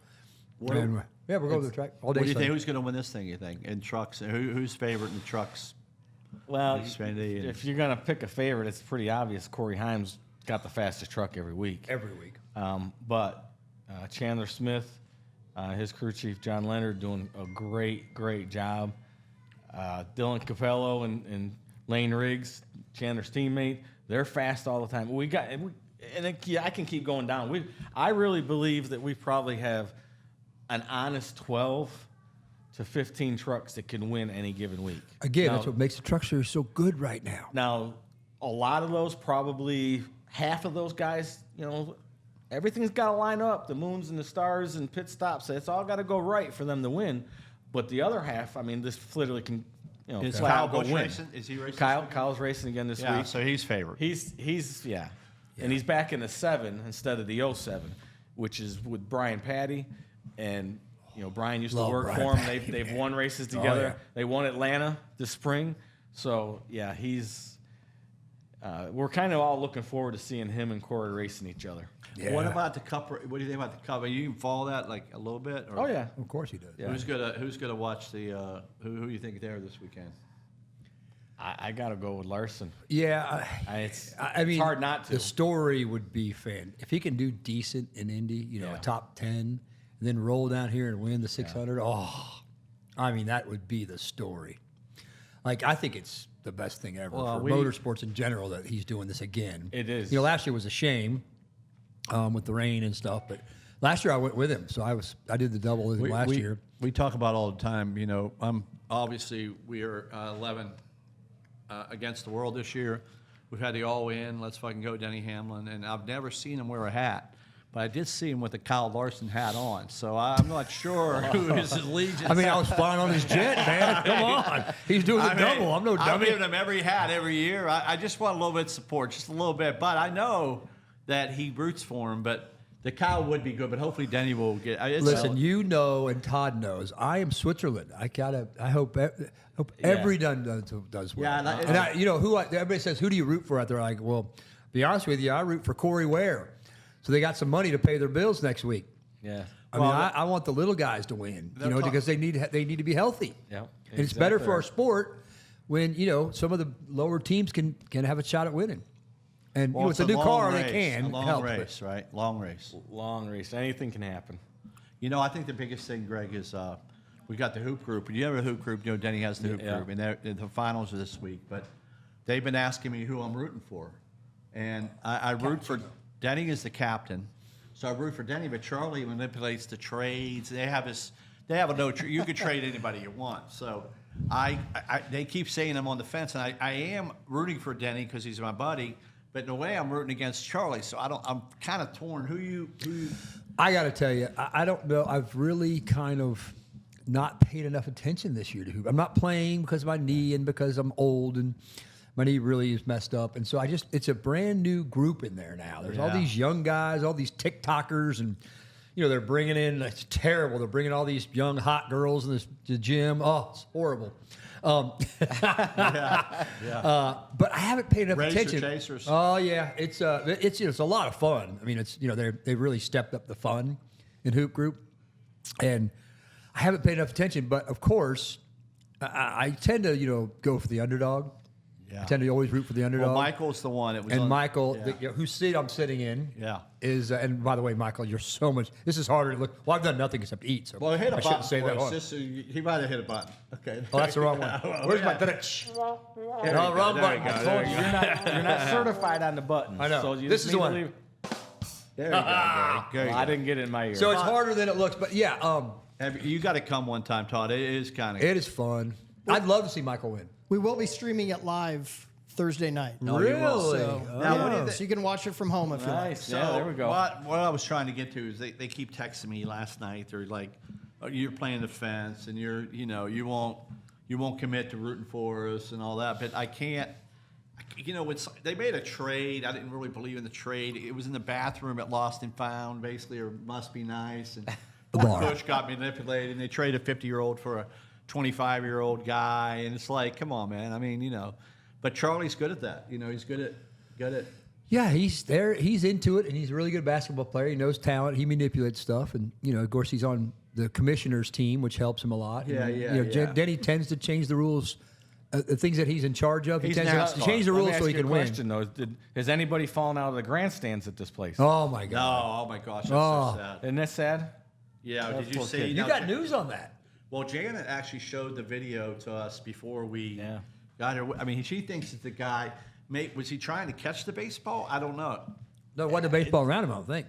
S2: And, we're going to the track all day.
S1: What do you think?
S2: Sunday.
S1: Who's going to win this thing? You think in trucks? Who's favorite in trucks?
S3: Well,
S1: Xfinity and-
S3: if you're going to pick a favorite, it's pretty obvious. Corey Haim's got the fastest truck every week.
S2: Every week.
S3: But Chandler Smith, his crew chief John Leonard doing a great job. Dylan Capello and Lane Riggs, Chandler's teammate, they're fast all the time. I can keep going down. I really believe that we probably have an honest 12 to 15 trucks that can win any given week.
S2: Again,
S3: Now-
S2: that's what makes the truck series so good right now.
S3: Now, a lot of those, probably half of those guys, everything's got to line up. The moons and the stars and pit stops. It's all got to go right for them to win. But the other half, I mean, this literally can,
S1: Is
S3: flat
S1: Kyle
S3: out go
S1: Busch
S3: win.
S1: racing? Is he racing?
S3: Kyle's racing again this
S1: Yeah,
S3: week.
S1: so he's favored.
S3: He's and he's back in the 7 instead of the 07, which is with Brian Patty, and Brian used
S2: Love
S3: to work
S2: Brian
S3: for him.
S2: Patty,
S3: They've
S2: man.
S3: won races together.
S2: yeah.
S3: They won Atlanta this spring, so yeah, we're kind of all looking forward to seeing him and Corey racing each other.
S2: Yeah.
S1: What about the Cup? What do you think about the Cup? You even follow that like a little bit? Or
S3: Oh yeah,
S2: Of course he does.
S3: Yeah.
S1: Who's gonna watch the? Who you think there this weekend?
S3: I got to go with Larson.
S2: Yeah.
S3: It's
S2: mean,
S3: hard not to.
S2: The story would be if he can do decent in Indy,
S3: Yeah.
S2: a top 10, and then roll down here and win the 600. Oh, I mean, that would be the story. Like, I think it's the best thing ever
S1: Well,
S2: for motorsports in general that he's doing this again.
S3: It is.
S2: Last year was a shame with the rain and stuff, but last year I went with him, so I did the double with him last year.
S1: We talk about all the time. Obviously we are 11 against the world this year. We've had the all-in. Let's fucking go, Denny Hamlin. And I've never seen him wear a hat. But I did see him with the Kyle Larson hat on, so I'm not sure who his allegiance.
S2: I mean, I was flying on his jet, man. Come on. He's doing the double. I'm no
S1: I'm
S2: dummy.
S1: giving him every hat every year. I just want a little bit of support, just a little bit. But I know that he roots for him. But the Kyle would be good. But hopefully Denny will get.
S2: Listen, and Todd knows, I am Switzerland. I hope every does well.
S1: Yeah,
S2: and everybody says, who do you root for out there? I go, well, be honest with you, I root for Corey Ware. So they got some money to pay their bills next week.
S3: Yeah.
S2: I mean, I want the little guys to win, because they need to be healthy.
S3: Yeah,
S2: And it's better for our sport when, some of the lower teams can have a shot at winning. And
S1: Well,
S2: with
S1: it's
S2: the new car,
S1: race,
S2: they can
S1: a long
S2: help.
S1: race, right? Long race.
S3: Long race. Anything can happen.
S1: I think the biggest thing, Greg, is we got the hoop group. And you have a hoop group. Denny has the hoop group, and the finals are this week. But they've been asking me who I'm rooting for, and I root for Denny is the captain, so I root for Denny. But Charlie manipulates the trades. They have a no. You can trade anybody you want. So they keep saying I'm on the fence, and I am rooting for Denny because he's my buddy. But in a way, I'm rooting against Charlie. So I'm kind of torn. Who you?
S2: I got to tell you, I don't know. I've really kind of not paid enough attention this year to hoop. I'm not playing because of my knee and because I'm old and my knee really is messed up. And so it's a brand new group in there now. There's all these young guys, all these TikTokers, and they're bringing in. It's terrible. They're bringing all these young hot girls in the gym. Oh, it's horrible. But I haven't paid enough attention.
S1: Chasers.
S2: Oh yeah, it's a lot of fun. I mean, they've really stepped up the fun in hoop group, and I haven't paid enough attention. But of course, I tend to go for the underdog.
S1: Yeah.
S2: I tend to always root for the underdog.
S1: Well, Michael's the one.
S2: Michael, whose seat I'm sitting in, is. And by the way, Michael, you're so much. This is harder to look. Well, I've done nothing except eat. So
S1: hit a
S2: I
S1: button.
S2: shouldn't say that.
S1: He might have hit a button. Okay.
S2: Oh, that's the wrong one. Where's my? No, wrong button. I told you.
S3: You're not certified on the buttons.
S2: I know.
S3: So you
S2: This
S3: just
S2: is the
S3: need to
S2: one.
S3: leave-
S1: There you go, Greg.
S3: I didn't get it in my ear.
S2: So it's harder than it looks, but
S1: You got to come one time, Todd. It is kind of.
S2: it is fun. I'd love to see Michael win.
S5: We will be streaming it live Thursday night.
S1: No, you will.
S5: So,
S1: Now, what do you
S5: so you can watch it from home if you like.
S3: Nice.
S1: So
S3: Yeah, there we go.
S1: What I was trying to get to is they keep texting me last night. They're like, oh, "You're playing the fence, and you won't commit to rooting for us and all that." But I can't. They made a trade. I didn't really believe in the trade. It was in the bathroom at Lost and Found, basically, or Must Be Nice. And Bush got manipulated, and they traded a 50-year-old for a 25-year-old guy, and it's like, come on, man. I mean, But Charlie's good at that. He's good at.
S2: Yeah, he's there. He's into it, and he's a really good basketball player. He knows talent. He manipulates stuff, and of course, he's on the commissioner's team, which helps him a lot. Denny tends to change the rules, the things that he's in charge of. He tends to change the rules so he can win.
S3: Question though: has anybody fallen out of the grandstands at this place?
S2: Oh my God!
S1: No, oh my gosh, that's so sad.
S3: Isn't that sad?
S1: Yeah,
S3: That's
S1: did you
S3: poor
S1: see?
S3: kid.
S2: You got news on that?
S1: Well, Janet actually showed the video to us before we got her. I mean, she thinks that the guy, was he trying to catch the baseball? I don't know.
S2: No, wasn't a baseball around him, I don't think.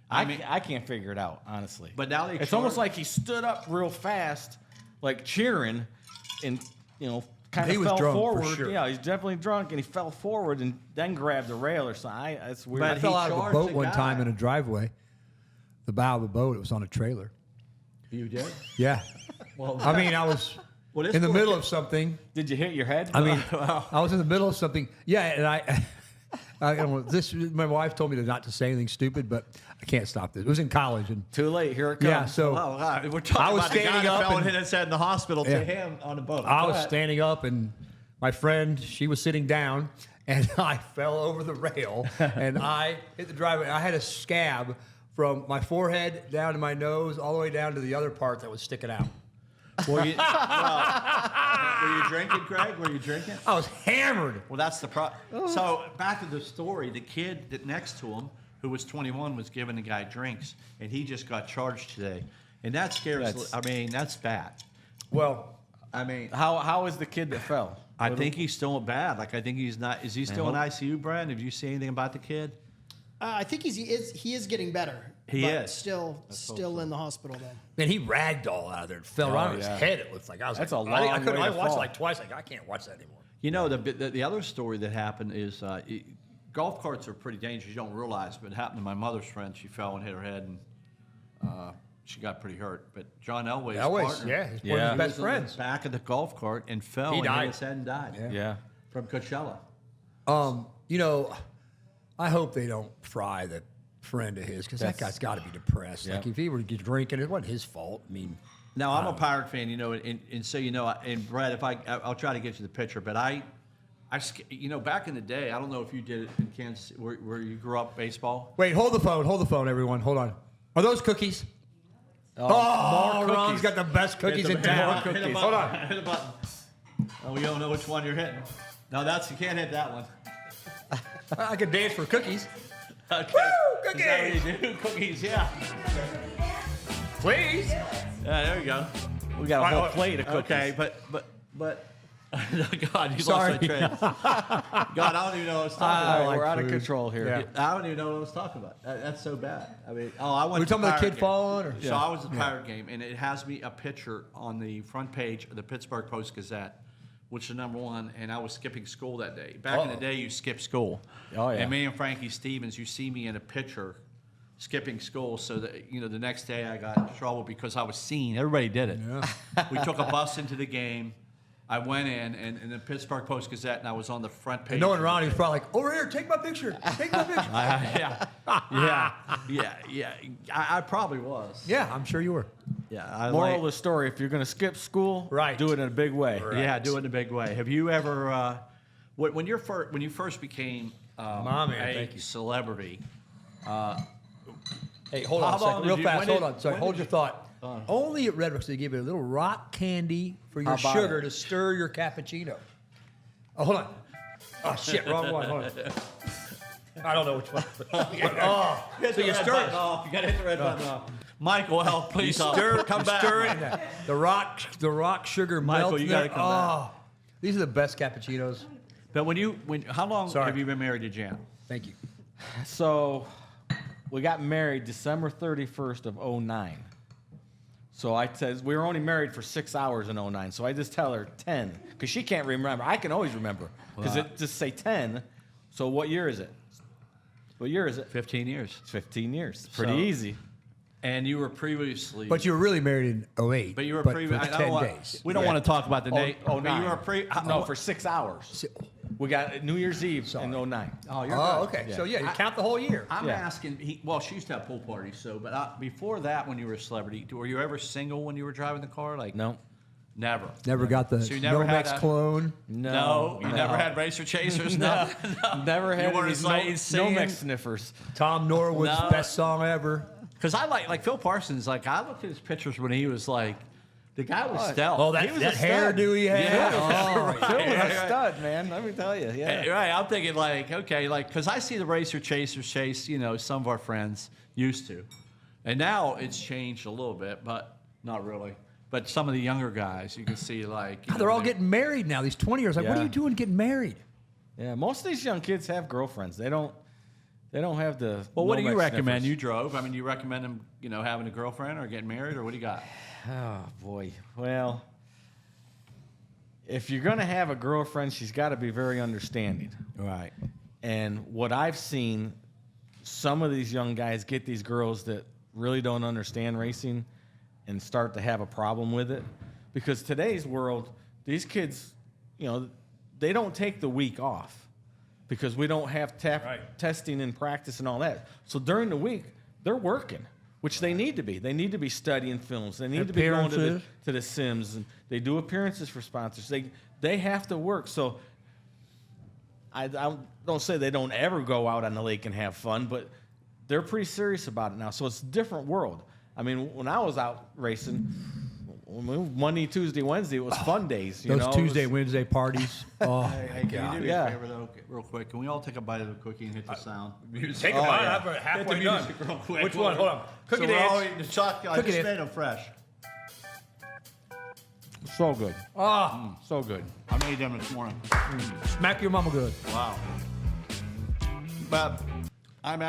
S3: I can't figure it out, honestly.
S1: But now
S3: it's almost like he stood up real fast, like cheering, and kind
S2: He
S3: of
S2: was
S3: fell
S2: drunk, for
S3: forward.
S2: sure.
S3: Yeah, he's definitely drunk, and he fell forward and then grabbed the rail or something. That's weird.
S2: I fell out of a
S1: charged
S2: boat
S1: the
S2: one
S1: guy.
S2: time in a driveway. The bow of a boat. It was on a trailer.
S1: You did?
S2: Yeah.
S1: Well,
S2: I mean, I was
S1: Well, this
S2: in the
S1: boy
S2: middle
S1: can-
S2: of something.
S3: Did you hit your head?
S2: I mean, I was in the middle of something. Yeah, and I don't know, my wife told me not to say anything stupid, but I can't stop this. It was in college, and
S3: Too late. Here it comes.
S2: yeah, so
S1: Oh, God. We're talking
S2: I was
S1: about the guy
S2: standing
S1: that
S2: up
S1: fell and
S2: and-
S1: hit his head in the hospital
S2: Yeah.
S1: to him on a boat.
S2: I
S1: Go
S2: was
S1: ahead.
S2: standing up, and my friend, she was sitting down, and I fell over the rail, and I hit the driveway. I had a scab from my forehead down to my nose, all the way down to the other part that was sticking out.
S1: Were you drinking, Greg? Were you drinking?
S2: I was hammered.
S1: Well, that's the problem. So back to the story. The kid that next to him, who was 21, was giving the guy drinks, and he just got charged today. And that scares. That's bad.
S2: Well,
S1: I mean,
S3: How is the kid that fell?
S1: I think he's still bad. Like I think he's not. Is he still in ICU, Brad? Have you seen anything about the kid?
S5: I think he is getting better.
S1: He
S5: but
S1: is.
S5: Still in the hospital though.
S2: man, he ragdolled out of there and fell right on his
S3: yeah.
S2: head. It looks like I was.
S3: That's
S2: like,
S3: a long
S2: I couldn't.
S3: way
S2: I
S3: to
S2: watched
S3: fall.
S2: like twice. Like I can't watch that anymore.
S1: You know, the other story that happened is golf carts are pretty dangerous. You don't realize, but it happened to my mother's friend. She fell and hit her head, and she got pretty hurt. But John Elway's partner,
S2: yeah, he's one of
S3: Yeah.
S2: his
S1: he
S2: best
S1: was in
S2: friends.
S1: the back of the golf cart and fell
S2: He
S1: and
S2: died.
S1: hit his head and died.
S3: Yeah.
S1: From Coachella.
S2: You know, I hope they don't fry the friend of his because that guy's got to be depressed.
S3: Yeah.
S2: Like if he were drinking, it wasn't his fault. I mean,
S1: Now I'm a Pirate fan, and so and Brad, I'll try to get you the picture, but back in the day, I don't know if you did it in Kansas, where you grew up baseball.
S2: wait, hold the phone, everyone, hold on. Are those cookies? Oh,
S3: more
S2: Ron's
S3: cookies.
S2: got the best cookies in
S1: Hit
S2: town.
S1: a button.
S2: Hold on.
S1: Hit a button. Oh, you don't know which one you're hitting. No, you can't hit that one.
S2: I could dance for cookies.
S1: Okay.
S2: Woo,
S1: Is that what you do? Cookies, yeah.
S2: Please.
S1: Yeah, there you go.
S3: We got a whole plate of cookies.
S1: Okay, but God, you
S2: Sorry.
S1: lost my train. God, I don't even know what I was talking about.
S3: We're
S2: like
S3: out of
S2: food.
S3: control here.
S2: Yeah.
S1: I don't even know what I was talking about. That's so bad. I mean, I went
S2: We're
S1: to
S2: talking about the
S1: Pirate
S2: kid
S1: game.
S2: falling? Or?
S1: So I was at the Pirate game, and it has me a picture on the front page of the Pittsburgh Post-Gazette, which is #1, and I was skipping school that day. Back in the day, you skip school.
S3: Oh, yeah.
S1: And me and Frankie Stevens, you see me in a picture skipping school, so that the next day I got in trouble because I was seen. Everybody did it.
S2: Yeah.
S1: We took a bus into the game. I went in the Pittsburgh Post-Gazette, and I was on the front page.
S2: And knowing Ronnie was probably like, over here, take my picture. Take my picture.
S1: Yeah. I probably was.
S2: Yeah, I'm sure you were.
S1: Yeah.
S3: Moral of the story: if you're going to skip school,
S2: Right.
S3: do it in a big way.
S2: Right.
S1: Yeah, do it in a big way. Have you ever, when you first became
S2: Man,
S1: a
S2: thank you.
S1: celebrity?
S2: Hey, hold on
S1: How
S2: a second,
S1: long
S2: real
S1: did you-
S2: fast.
S1: when
S2: Hold
S1: did-
S2: on. Sorry,
S1: when
S2: hold
S1: did
S2: your
S1: you-
S2: thought. Only at Red Rocks they give you a little rock candy for your
S3: How about
S2: sugar
S3: it?
S2: to stir your cappuccino. Oh, hold on. Oh, shit, wrong one. Hold on. I don't know which one. Oh,
S1: Hit
S2: so
S1: the
S2: you
S1: red
S2: stir
S1: button
S2: it.
S1: off. You got to hit the red button off. Michael, help, please help. Come back.
S2: Stir it. The rock sugar
S1: Michael,
S2: melts
S1: you
S2: there.
S1: gotta come back.
S2: Oh, these are the best cappuccinos.
S1: But how long
S2: Sorry.
S1: have you been married to Jan?
S2: Thank you.
S3: So we got married December 31st of 09. So I said we were only married for 6 hours in 09. So I just tell her 10 because she can't remember. I can always remember because it just say 10. So what year is it? What year is it?
S1: 15 years.
S3: It's 15 years. Pretty
S1: So-
S3: easy.
S1: And you were previously.
S2: But you were really married in 08.
S1: But you were
S2: for
S1: previously.
S2: 10 days.
S1: We don't want to talk about the date.
S3: Oh,
S1: but you
S3: 09.
S1: were
S3: No, for 6 hours. We got New Year's Eve in 09.
S1: Oh, you're
S2: Oh,
S1: good.
S2: okay.
S3: Yeah.
S2: So, yeah, you count the whole year.
S1: I'm
S3: Yeah.
S1: asking. She used to have pool parties. So, but before that, when you were a celebrity, were you ever single when you were driving the car? Like
S3: No.
S1: never.
S2: Never got the
S1: So you never had
S2: Nomex
S1: a-
S2: clone.
S1: No, you never had racer chasers. No,
S3: Never had
S1: weren't
S3: these
S1: like
S3: no
S1: singing?
S3: Mex sniffers.
S2: Tom Norwood's
S1: No.
S2: best song ever.
S1: Because I like Phil Parsons. Like I looked at his pictures when he was like, the guy was stealth.
S2: Oh,
S1: He
S2: that
S1: was a stud.
S2: hairdo he had.
S1: Yeah.
S2: Oh,
S3: Phil was
S1: Right.
S3: a stud, man. Let me tell you. Yeah.
S1: Right, I'm thinking like, okay, like, because I see the racer chasers chase, some of our friends used to. And now it's changed a little bit, but not really. But some of the younger guys, you can see like.
S2: God, they're all getting married now. These 20-years. Like, what are
S3: Yeah.
S2: you doing getting married?
S3: Yeah. Most of these young kids have girlfriends. They don't have the.
S1: Well, what do you
S3: Nomex
S1: recommend?
S3: sniffers.
S1: You drove. I mean, you recommend them, having a girlfriend or getting married, or what do you got?
S3: Oh boy. Well, if you're gonna have a girlfriend, she's got to be very understanding.
S1: Right.
S3: And what I've seen, some of these young guys get these girls that really don't understand racing and start to have a problem with it. Because today's world, these kids, they don't take the week off because we don't have testing and practice and all that. So during the week, they're working, which they need to be. They need to be studying films. They need to be going
S2: Appearances.
S3: to the Sims. And they do appearances for sponsors. They have to work. So I don't say they don't ever go out on the lake and have fun, but they're pretty serious about it now. So it's a different world. I mean, when I was out racing, Monday, Tuesday, Wednesday, it was fun days.
S2: Those
S3: It was-
S2: Tuesday, Wednesday parties. Oh,
S1: Hey, can you do me
S3: Yeah.
S1: a favor though, real quick? Can we all take a bite of the cookie and hit the sound?
S2: Take a bite. I'm halfway
S1: Hit the
S2: done.
S1: music real quick.
S2: Which one? Hold on. Cookie
S1: so we're all
S2: dance.
S1: eating the chocolate. I
S2: Cookie
S1: just
S2: dance.
S1: made them fresh.
S3: So good.
S2: Oh,
S3: So good.
S1: I made them this morning.
S2: smack your mama good.
S1: Wow. But I mean,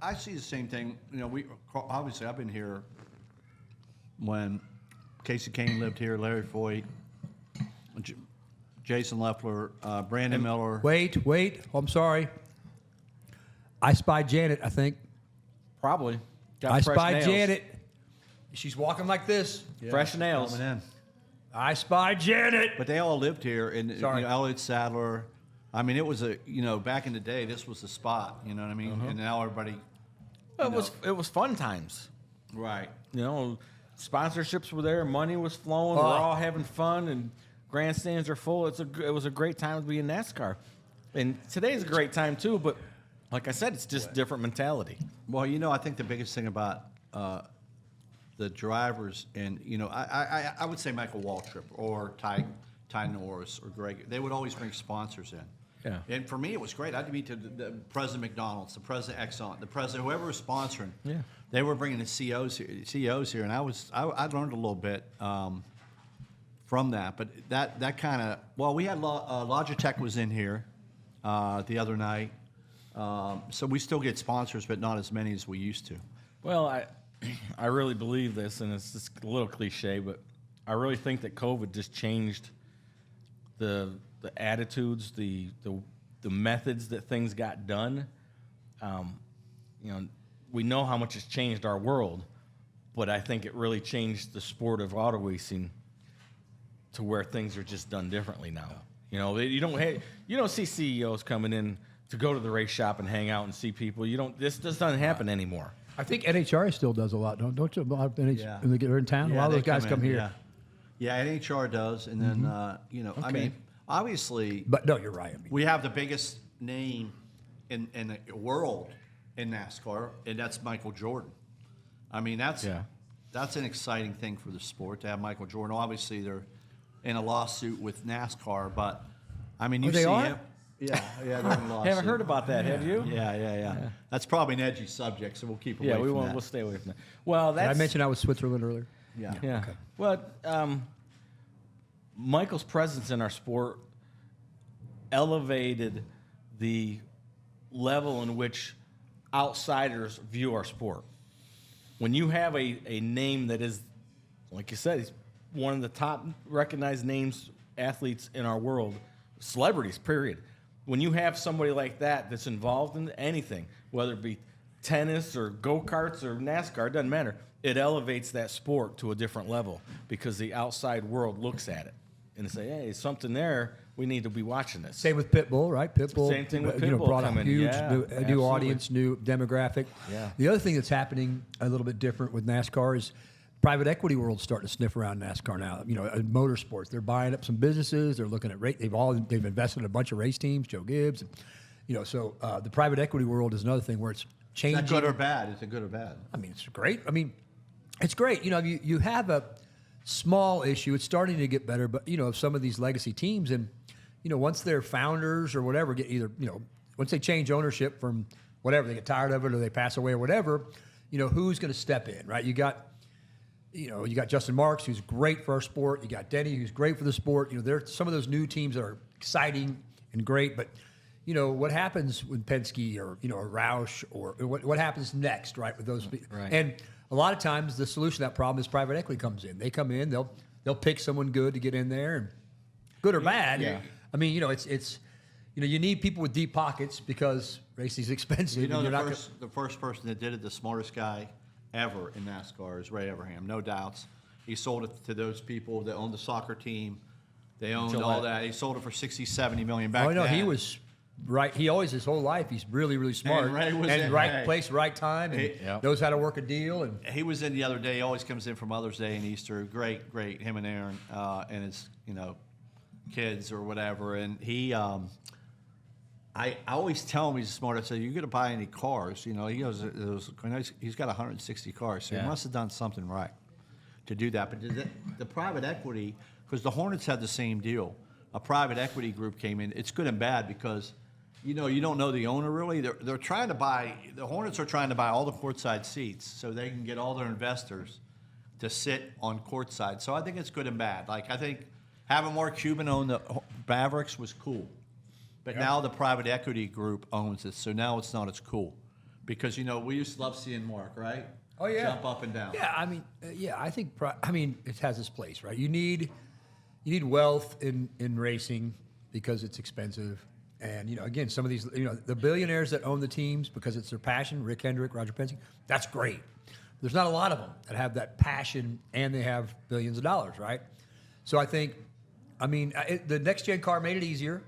S1: I see the same thing. We obviously I've been here when Casey Kane lived here, Larry Foyt, Jason Leffler, Brandon Miller.
S2: Wait. Oh, I'm sorry. I spied Janet, I think.
S3: Probably. Got
S2: I
S3: fresh
S2: spied
S3: nails.
S2: Janet. She's walking like this.
S3: Fresh nails.
S1: Coming in.
S2: I spied Janet.
S1: But they all lived here, and
S2: Sorry.
S1: Elliott Sadler. I mean, it was back in the day, this was the spot. You know what I mean? And now everybody.
S3: It was fun times.
S1: Right.
S3: Sponsorships were there, money was flowing, we're all having fun, and grandstands are full. It was a great time to be in NASCAR, and today's a great time too. But like I said, it's just different mentality.
S1: Well, I think the biggest thing about the drivers, and I would say Michael Waltrip or Ty Norris or Greg. They would always bring sponsors in.
S3: Yeah.
S1: And for me, it was great. I'd meet the president of McDonald's, the president of Exxon, the president, whoever was sponsoring.
S3: Yeah.
S1: They were bringing the CEOs here, and I learned a little bit from that. But that kind of, well, we had Logitech was in here the other night, so we still get sponsors, but not as many as we used to.
S3: Well, I really believe this, and it's just a little cliche, but I really think that COVID just changed the attitudes, the methods that things got done. We know how much it's changed our world, but I think it really changed the sport of auto racing to where things are just done differently now. You don't see CEOs coming in to go to the race shop and hang out and see people. This doesn't happen anymore.
S2: I think NHRA still does a lot, don't you? A lot of
S1: Yeah.
S2: they're in town. A lot of those guys come here.
S1: Yeah, NHR does, and then I mean, obviously,
S2: But no, you're right. I mean,
S1: we have the biggest name in the world in NASCAR, and that's Michael Jordan. I mean, that's an exciting thing for the sport to have Michael Jordan. Obviously, they're in a lawsuit with NASCAR, but I mean, you
S2: they
S1: see
S2: are?
S1: him. Yeah, they're in a lawsuit.
S3: Haven't heard about that, have you?
S1: Yeah. That's probably an edgy subject, so we'll keep away
S3: Yeah,
S1: from that.
S3: we'll stay away from that. Well,
S2: did I mentioned I was Switzerland earlier.
S1: Yeah.
S3: Yeah.
S2: Okay.
S3: Well, Michael's presence in our sport elevated the level in which outsiders view our sport. When you have a name that is, like you said, he's one of the top recognized athletes in our world, celebrities, period. When you have somebody like that that's involved in anything, whether it be tennis or go-karts or NASCAR, it doesn't matter. It elevates that sport to a different level because the outside world looks at it and say, hey, something there. We need to be watching this.
S2: Same with Pitbull, right? Pitbull,
S3: Same thing with Pitbull
S2: brought a
S3: coming.
S2: huge
S3: Yeah,
S2: new
S3: absolutely.
S2: audience, new demographic.
S3: Yeah.
S2: The other thing that's happening a little bit different with NASCAR is private equity world's starting to sniff around NASCAR now. Motorsports, they're buying up some businesses. They're looking at they've invested in a bunch of race teams. Joe Gibbs, so the private equity world is another thing where it's changing.
S1: Is that good or bad? Is it good or bad?
S2: I mean, it's great. I mean, it's great. You have a small issue. It's starting to get better, but some of these legacy teams, and once their founders or whatever get once they change ownership from whatever, they get tired of it or they pass away or whatever, who's going to step in, right? You got Justin Marks, who's great for our sport. You got Denny, who's great for the sport. There's some of those new teams that are exciting and great, but what happens with Penske or or Roush or what happens next, right? With those,
S3: Right.
S2: And a lot of times the solution to that problem is private equity comes in. They come in, they'll pick someone good to get in there, and good or bad.
S3: Yeah.
S2: I mean, it's you need people with deep pockets because racing's expensive. and you're not
S1: The first person that did it, the smartest guy ever in NASCAR is Ray Abraham, no doubts. He sold it to those people that owned the soccer team. They owned all that. He sold it for $60-70 million back
S2: Oh no,
S1: then.
S2: he was right. He always his whole life he's really really smart
S1: And Ray was
S2: and right place, right time, and knows how to work a deal. And
S1: He was in the other day. He always comes in for Mother's Day and Easter. Great. Him and Aaron and his kids or whatever. And he, I always tell him he's smart. I say, "You're going to buy any cars?" He goes, he's got 160 cars, so he must have done something right to do that. But the private equity, because the Hornets had the same deal. A private equity group came in. It's good and bad because, you don't know the owner really. They're trying to buy. The Hornets are trying to buy all the courtside seats so they can get all their investors to sit on courtside. So I think it's good and bad. Like I think having Mark Cuban own the Mavericks was cool. But now the private equity group owns it, so now it's not as cool. Because, we used to love seeing Mark, right?
S2: Oh, yeah.
S1: Jump up and down.
S2: yeah, I mean, I think it has its place, right? You need wealth in racing because it's expensive, and again, some of these, the billionaires that own the teams because it's their passion, Rick Hendrick, Roger Penske, that's great. There's not a lot of them that have that passion and they have billions of dollars, right? So I think, the next gen car made it easier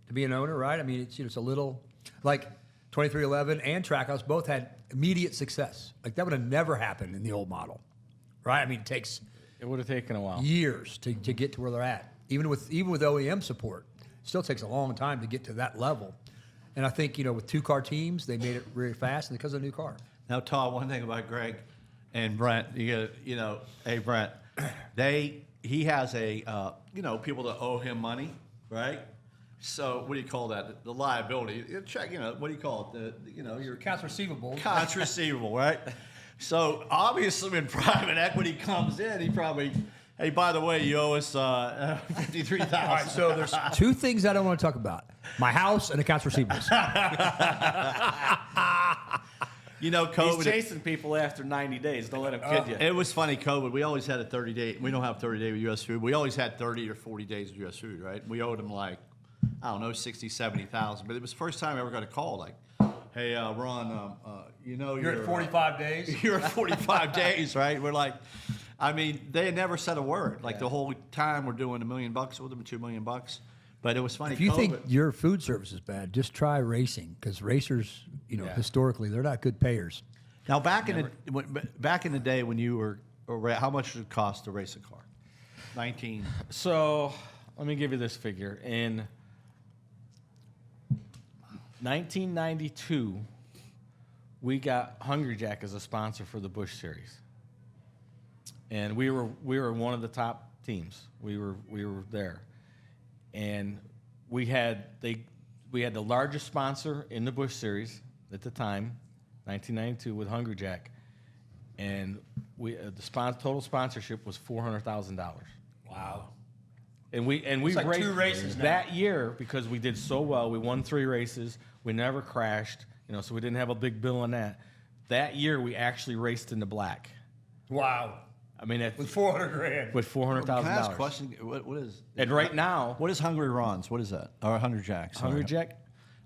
S2: to be an owner, right? I mean, it's a little like 2311 and Trackhouse both had immediate success. Like that would have never happened in the old model, right? I mean,
S3: It would have taken a while.
S2: years to get to where they're at. Even with OEM support, it still takes a long time to get to that level. And I think with 2-car teams, they made it really fast, and because of the new car.
S1: Now, Todd, one thing about Greg, and Brent, hey Brent, he has a people that owe him money, right? So what do you call that? The liability. Check, what do you call it? Your
S2: Accounts receivable.
S1: accounts receivable, right? So obviously, when private equity comes in, he probably, hey, by the way, you owe us $53,000.
S2: All right, so there's two things I don't want to talk about: my house and accounts receivables.
S1: COVID.
S3: He's chasing people after 90 days. Don't let him kid you.
S1: It was funny, COVID. We always had a 30-day. We don't have 30-day with U.S. Food. We always had 30 or 40 days with U.S. Food, right? We owed them like, I don't know, 60, 70,000. But it was the first time I ever got a call like, hey, Ron,
S2: You're at 45 days.
S1: You're at 45 days, right? We're like, they had never said a word. Like the whole time we're doing $1 million with them, $2 million. But it was funny.
S2: If you
S1: COVID,
S2: think your food service is bad, just try racing, because racers, historically, they're not good payers.
S1: now back in the day when you were, how much did it cost to race a car? 19.
S3: So let me give you this figure. In 1992, we got Hungry Jack as a sponsor for the Busch Series, and we were one of the top teams. We were there, and we had the largest sponsor in the Busch Series at the time, 1992, with Hungry Jack, and total sponsorship was $400,000.
S2: Wow.
S3: And we
S2: It's like
S3: raced
S2: 2 races now.
S3: that year because we did so well. We won 3 races. We never crashed, so we didn't have a big bill on that. That year we actually raced in the black.
S2: Wow.
S3: I mean,
S2: With $400,000.
S3: with $400,000.
S1: Can I ask a question? What is?
S3: And right now,
S1: What is Hungry Ron's? What is that? Or Hungry Jack's?
S3: Hungry Jack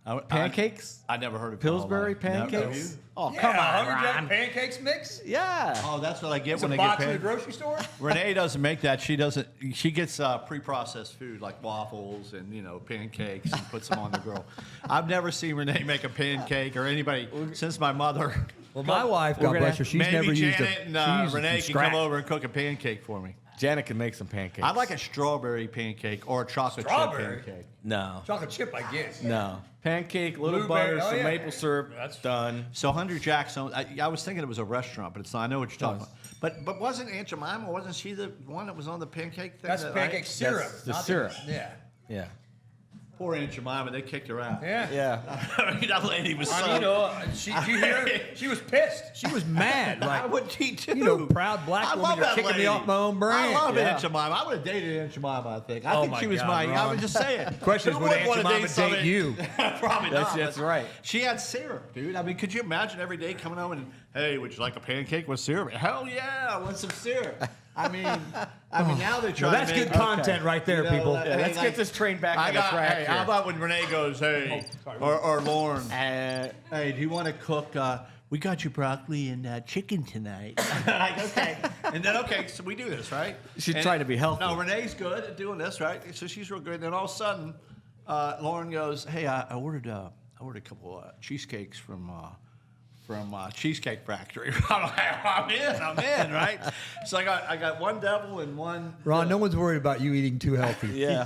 S1: I-
S3: pancakes,
S1: I never heard of
S3: Pillsbury
S1: Have you?
S3: pancakes. Oh,
S2: Yeah,
S3: come on,
S2: Hungry Jack
S3: Ron.
S2: pancakes mix?
S3: Yeah.
S1: Oh, that's what I get
S2: It's
S1: when
S2: a
S1: they get
S2: box in the
S1: paid.
S2: grocery store?
S1: Renee doesn't make that. She doesn't. She gets pre-processed food like waffles and pancakes and puts them on the grill. I've never seen Renee make a pancake or anybody since my mother.
S2: Well, my wife, God bless her, she's
S1: Maybe
S2: never used
S1: Janet
S2: a
S1: and
S2: cheese
S1: Renee
S2: from
S1: can come
S2: scratch.
S1: over and cook a pancake for me.
S3: Janet can make some pancakes.
S1: I like a strawberry pancake or a chocolate
S2: Strawberry?
S1: chip pancake.
S3: No.
S2: Chocolate chip, I guess.
S3: No. Pancake, little
S2: Blueberry,
S3: butter,
S2: oh,
S3: some
S2: yeah.
S3: maple syrup.
S2: That's-
S3: done.
S1: So Hungry Jack's. I was thinking it was a restaurant, but it's not. I know what you're talking about. But wasn't Aunt Jemima? Wasn't she the one that was on the pancake thing?
S2: That's pancake syrup.
S3: That's the
S2: not
S3: syrup.
S2: Yeah.
S3: Yeah.
S1: Poor Aunt Jemima. They kicked her out.
S2: Yeah.
S3: Yeah.
S1: I mean, that lady was so.
S2: I mean, did you hear her? She was pissed. She was mad.
S1: I
S2: Like,
S1: would she too.
S2: proud black
S1: I
S2: woman,
S1: love
S2: you're
S1: that
S2: kicking me
S1: lady.
S2: off my own brand.
S1: I love
S3: Yeah.
S1: Aunt Jemima. I would have dated Aunt Jemima, I think. I
S2: Oh
S1: think
S2: my
S1: she was
S2: God,
S1: my. I
S2: Ron.
S1: was just saying.
S2: Question is,
S1: Who
S2: would
S1: wouldn't
S2: Aunt
S1: wanna
S2: Jemima
S1: somebody-
S2: date you?
S1: Probably not.
S3: That's
S1: but
S3: right.
S1: She had syrup, dude. I mean, could you imagine every day coming home and, hey, would you like a pancake with syrup? Hell yeah, I want some syrup. I mean, now they're trying
S2: Well, that's
S1: to make
S2: good content right there, people.
S3: Yeah, let's get this train back on the track
S1: Hey,
S3: here.
S1: how about when Renee goes, hey, or Lauren,
S3: Uh,
S1: hey, do you want to cook? We got you broccoli and chicken tonight. Like, okay. And then, okay, so we do this, right?
S3: She's
S1: And-
S3: trying to be healthy.
S1: No, Renee's good at doing this, right? So she's real good. And then all of a sudden, Lauren goes, hey, I ordered a couple cheesecakes from Cheesecake Factory. I'm in, right? So I got one devil and one.
S2: Ron, no one's worried about you eating too healthy.
S3: yeah.